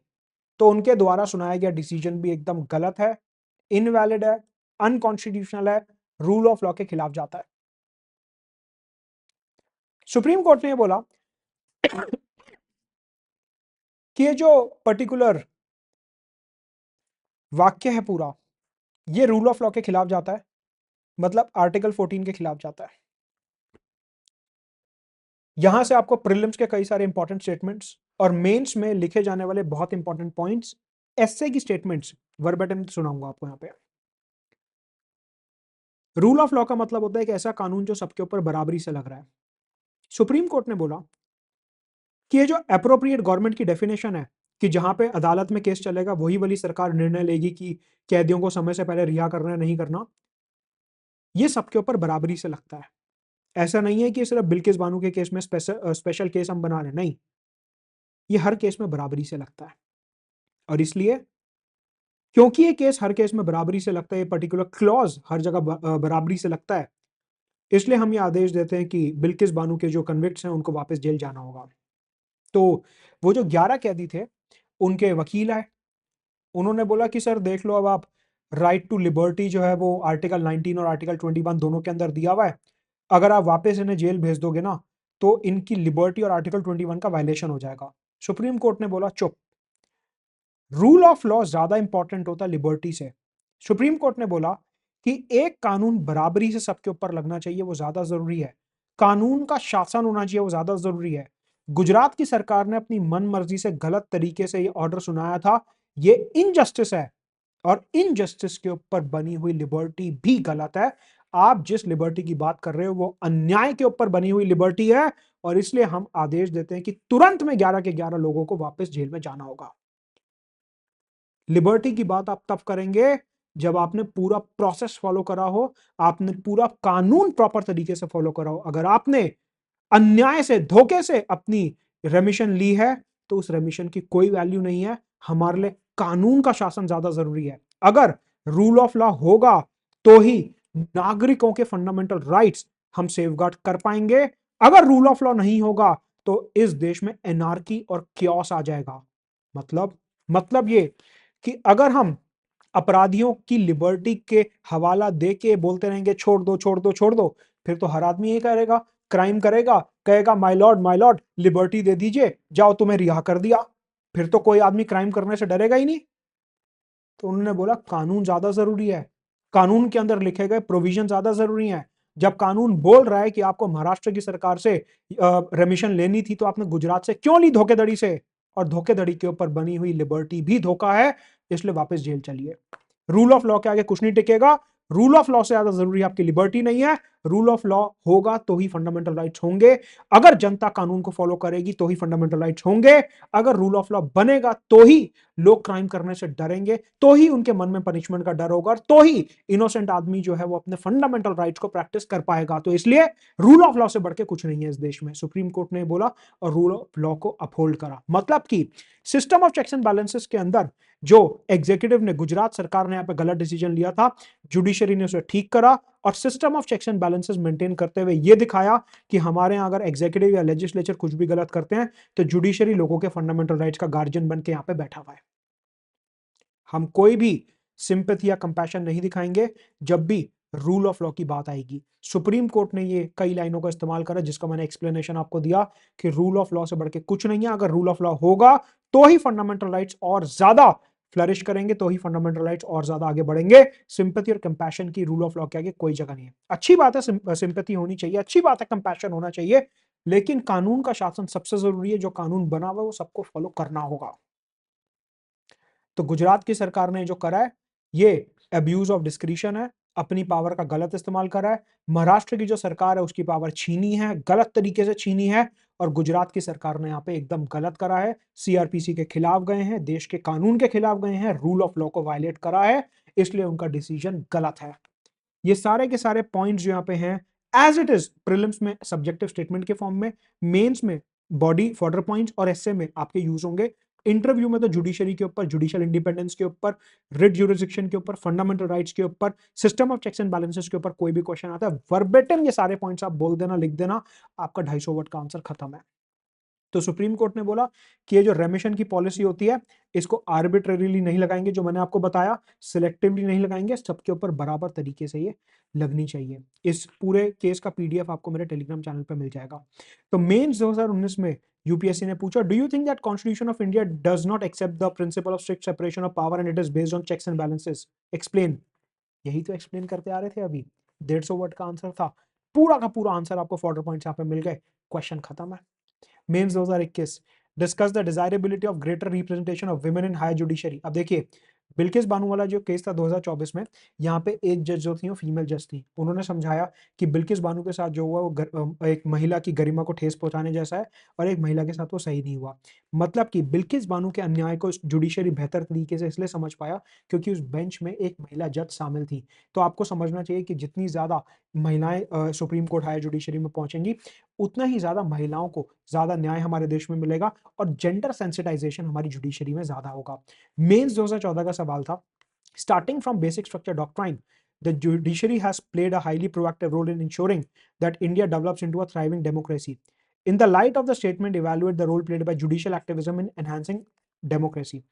तो उनके द्वारा सुनाया गया डिसीजन भी एकदम गलत है, इनवैलिड है, अनकॉन्स्टिट्यूशनल है, रूल ऑफ लॉ के खिलाफ जाता है। सुप्रीम कोर्ट ने बोला कि ये जो पर्टिकुलर वाक्य है पूरा, ये रूल ऑफ लॉ के खिलाफ जाता है, मतलब आर्टिकल 14 के खिलाफ जाता है। यहां से आपको प्रीलिम्स के कई सारे इंपॉर्टेंट स्टेटमेंट्स और मेंस में लिखे जाने वाले बहुत इंपॉर्टेंट पॉइंट्स, एसए की स्टेटमेंट्स वर्बेटिम सुनाऊंगा आपको। यहां पे रूल ऑफ लॉ का मतलब होता है एक ऐसा कानून जो सबके ऊपर बराबरी से लग रहा है। सुप्रीम कोर्ट ने बोला कि ये जो अप्रोप्रिएट गवर्नमेंट की डेफिनेशन है कि जहां पे अदालत में केस चलेगा वही वाली सरकार निर्णय लेगी कि कैदियों को समय से पहले रिहा करना है नहीं करना, ये सबके ऊपर बराबरी से लगता है। ऐसा नहीं है कि सिर्फ बिल्किस बानो के केस में स्पेशल केस हम बना रहे, नहीं, ये हर केस में बराबरी से लगता है। और इसलिए क्योंकि ये केस हर केस में बराबरी से लगता है, ये पर्टिकुलर क्लॉज हर जगह बराबरी से लगता है, इसलिए हम ये आदेश देते हैं कि बिल्किस बानो के जो कन्विक्ट्स हैं उनको वापस जेल जाना होगा। तो वो जो 11 कैदी थे, उनके वकील आए, उन्होंने बोला कि सर देख लो, अब आप राइट टू लिबर्टी जो है वो आर्टिकल 19 और आर्टिकल 21 दोनों के अंदर दिया हुआ है, अगर आप वापस इन्हें जेल भेज दोगे ना तो इनकी लिबर्टी और आर्टिकल 21 का वायलेशन हो जाएगा। सुप्रीम कोर्ट ने बोला चुप, रूल ऑफ लॉ ज्यादा इंपॉर्टेंट होता है लिबर्टी से। सुप्रीम कोर्ट ने बोला कि एक कानून बराबरी से सबके ऊपर लगना चाहिए, वो ज्यादा जरूरी है, कानून का शासन होना चाहिए, वो ज्यादा जरूरी है। गुजरात की सरकार ने अपनी मन मर्जी से गलत तरीके से ये ऑर्डर सुनाया था, ये इनजस्टिस है, और इनजस्टिस के ऊपर बनी हुई लिबर्टी भी गलत है। आप जिस लिबर्टी की बात कर रहे हो वो अन्याय के ऊपर बनी हुई लिबर्टी है, और इसलिए हम आदेश देते हैं कि तुरंत में 11 के 11 लोगों को वापस जेल में जाना होगा। लिबर्टी की बात आप तब करेंगे जब आपने पूरा प्रोसेस फॉलो करा हो, आपने पूरा कानून प्रॉपर तरीके से फॉलो करा हो। अगर आपने अन्याय से, धोखे से अपनी रेमिशन ली है तो उस रेमिशन की कोई वैल्यू नहीं है। हमारे लिए कानून का शासन ज्यादा जरूरी है। अगर रूल ऑफ लॉ होगा तो ही नागरिकों के फंडामेंटल राइट्स हम सेफगार्ड कर पाएंगे। अगर रूल ऑफ लॉ नहीं होगा तो इस देश में एनार्की और क्योस आ जाएगा। मतलब ये कि अगर हम अपराधियों की लिबर्टी के हवाला दे के बोलते रहेंगे छोड़ दो छोड़ दो छोड़ दो, फिर तो हर आदमी ये करेगा, क्राइम करेगा, कहेगा माय लॉर्ड लिबर्टी दे दीजिए, जाओ तुम्हें रिहा कर दिया। फिर तो कोई आदमी क्राइम करने से डरेगा ही नहीं। तो उन्होंने बोला कानून ज्यादा जरूरी है, कानून के अंदर लिखे गए प्रोविजन ज्यादा जरूरी हैं। जब कानून बोल रहा है कि आपको महाराष्ट्र की सरकार से रेमिशन लेनी थी तो आपने गुजरात से क्यों ली धोखेधड़ी से, और धोखेधड़ी के ऊपर बनी हुई लिबर्टी भी धोखा है, इसलिए वापस जेल चलिए। रूल ऑफ लॉ के आगे कुछ नहीं टिकेगा। रूल ऑफ लॉ से ज्यादा जरूरी आपकी लिबर्टी नहीं है। रूल ऑफ लॉ होगा तो ही फंडामेंटल राइट्स होंगे। अगर जनता कानून को फॉलो करेगी तो ही फंडामेंटल राइट्स होंगे। अगर रूल ऑफ लॉ बनेगा तो ही लोग क्राइम करने से डरेंगे, तो ही उनके मन में पनिशमेंट का डर होगा, तो ही इनोसेंट आदमी जो है वो अपने फंडामेंटल राइट्स को प्रैक्टिस कर पाएगा। तो इसलिए रूल ऑफ लॉ से बढ़ के कुछ नहीं है इस देश में, सुप्रीम कोर्ट ने बोला और रूल ऑफ लॉ को अपहोल्ड करा। मतलब कि system of checks and balances के अंदर जो एग्जीक्यूटिव ने, गुजरात सरकार ने यहां पे गलत डिसीजन लिया था, जुडिशरी ने उसे ठीक करा और system of checks and balances maintain करते हुए यह दिखाया कि हमारे यहां अगर एग्जीक्यूटिव या लेजिस्लेचर कुछ भी गलत करते हैं तो जुडिशरी लोगों के फंडामेंटल राइट्स का गार्जियन बन के यहां पे बैठा हुआ है। हम कोई भी सिंपैथी या कंपैशन नहीं दिखाएंगे जब भी रूल ऑफ लॉ की बात आएगी। सुप्रीम कोर्ट ने ये कई लाइनों का इस्तेमाल करा जिसका मैंने एक्सप्लेनेशन आपको दिया कि रूल ऑफ लॉ से बढ़ के कुछ नहीं है। अगर रूल ऑफ लॉ होगा तो ही फंडामेंटल राइट्स और ज्यादा फ्लरिश करेंगे, तो ही फंडामेंटल राइट्स और ज्यादा आगे बढ़ेंगे। सिंपैथी और कंपैशन की रूल ऑफ लॉ के आगे कोई जगह नहीं है। अच्छी बात है सिंपैथी होनी चाहिए, अच्छी बात है कंपैशन होना चाहिए, लेकिन कानून का शासन सबसे जरूरी है। जो कानून बना हुआ है वो सबको फॉलो करना होगा। तो गुजरात की सरकार ने जो करा है ये अब्यूज ऑफ डिस्क्रिशन है, अपनी पावर का गलत इस्तेमाल करा है। महाराष्ट्र की जो सरकार है उसकी पावर छीनी है, गलत तरीके से छीनी है, और गुजरात की सरकार ने यहाँ पे एकदम गलत करा है। सीआरपीसी के खिलाफ गए हैं, देश के कानून के खिलाफ गए हैं, रूल ऑफ लॉ को वायलेट करा है, इसलिए उनका डिसीजन गलत है। ये सारे के सारे पॉइंट्स जो यहाँ पे हैं एज इट इज प्रीलिम्स में सब्जेक्टिव स्टेटमेंट के फॉर्म में, मेंस में बॉडी फॉर्डर पॉइंट्स और एसए में आपके यूज होंगे। इंटरव्यू में तो जुडिशरी के ऊपर, जुडिशियल इंडिपेंडेंस के ऊपर, रिट ज्यूरिसडिक्शन के ऊपर, फंडामेंटल राइट्स के ऊपर, system of checks and balances के ऊपर कोई भी क्वेश्चन आता है वर्बेटिम ये सारे पॉइंट्स आप बोल देना, लिख देना, आपका 250 वर्ड का आंसर खत्म है। तो सुप्रीम कोर्ट ने बोला कि ये जो रेमिशन की पॉलिसी होती है इसको आर्बिट्रेरीली नहीं लगाएंगे, जो मैंने आपको बताया, सिलेक्टिवली नहीं लगाएंगे, सबके ऊपर बराबर तरीके से ये लगनी चाहिए। इस पूरे केस का पीडीएफ आपको मेरे टेलीग्राम चैनल पर मिल जाएगा। तो मेंस 2019 में यूपीएससी ने पूछा, do you think that constitution of India does not accept the principle of strict separation of power and it is based on checks and balances, explain. यही तो एक्सप्लेन करते आ रहे थे अभी, 150 वर्ड का आंसर था, पूरा का पूरा आंसर आपको 40 पॉइंट्स यहाँ पे मिल गए, क्वेश्चन खत्म है। Mains 2021 discuss the desirability of greater representation of women in higher judiciary. अब देखिए बिल्किस बानू वाला जो केस था 2024 में, यहाँ पे एक जज जो थी वो फीमेल जज थी, उन्होंने समझाया कि बिल्किस बानू के साथ जो हुआ वो एक महिला की गरिमा को ठेस पहुंचाने जैसा है और एक महिला के साथ वो सही नहीं हुआ। मतलब कि बिल्किस बानू के अन्याय को जुडिशरी बेहतर तरीके से इसलिए समझ पाया क्योंकि उस बेंच में एक महिला जज शामिल थी। तो आपको समझना चाहिए कि जितनी ज्यादा महिलाएं सुप्रीम कोर्ट हायर जुडिशरी में पहुंचेंगी उतना ही ज्यादा महिलाओं को ज्यादा न्याय हमारे देश में मिलेगा और जेंडर सेंसिटाइजेशन हमारी जुडिशरी में ज्यादा होगा। मेंस 2014 का सवाल था, starting from basic structure doctrine the judiciary has played a highly proactive role in ensuring that India develops into a thriving democracy. In the light of the statement, evaluate the role played by judicial activism in enhancing democracy.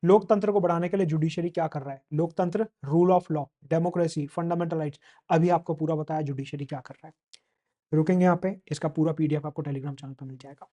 लोकतंत्र को बढ़ाने के लिए judiciary क्या कर रहा है? लोकतंत्र, rule of law, democracy, fundamental rights, अभी आपको पूरा बताया जुडिशरी क्या कर रहा है। रुकेंगे यहाँ पे, इसका पूरा पीडीएफ आपको टेलीग्राम चैनल पर मिल जाएगा।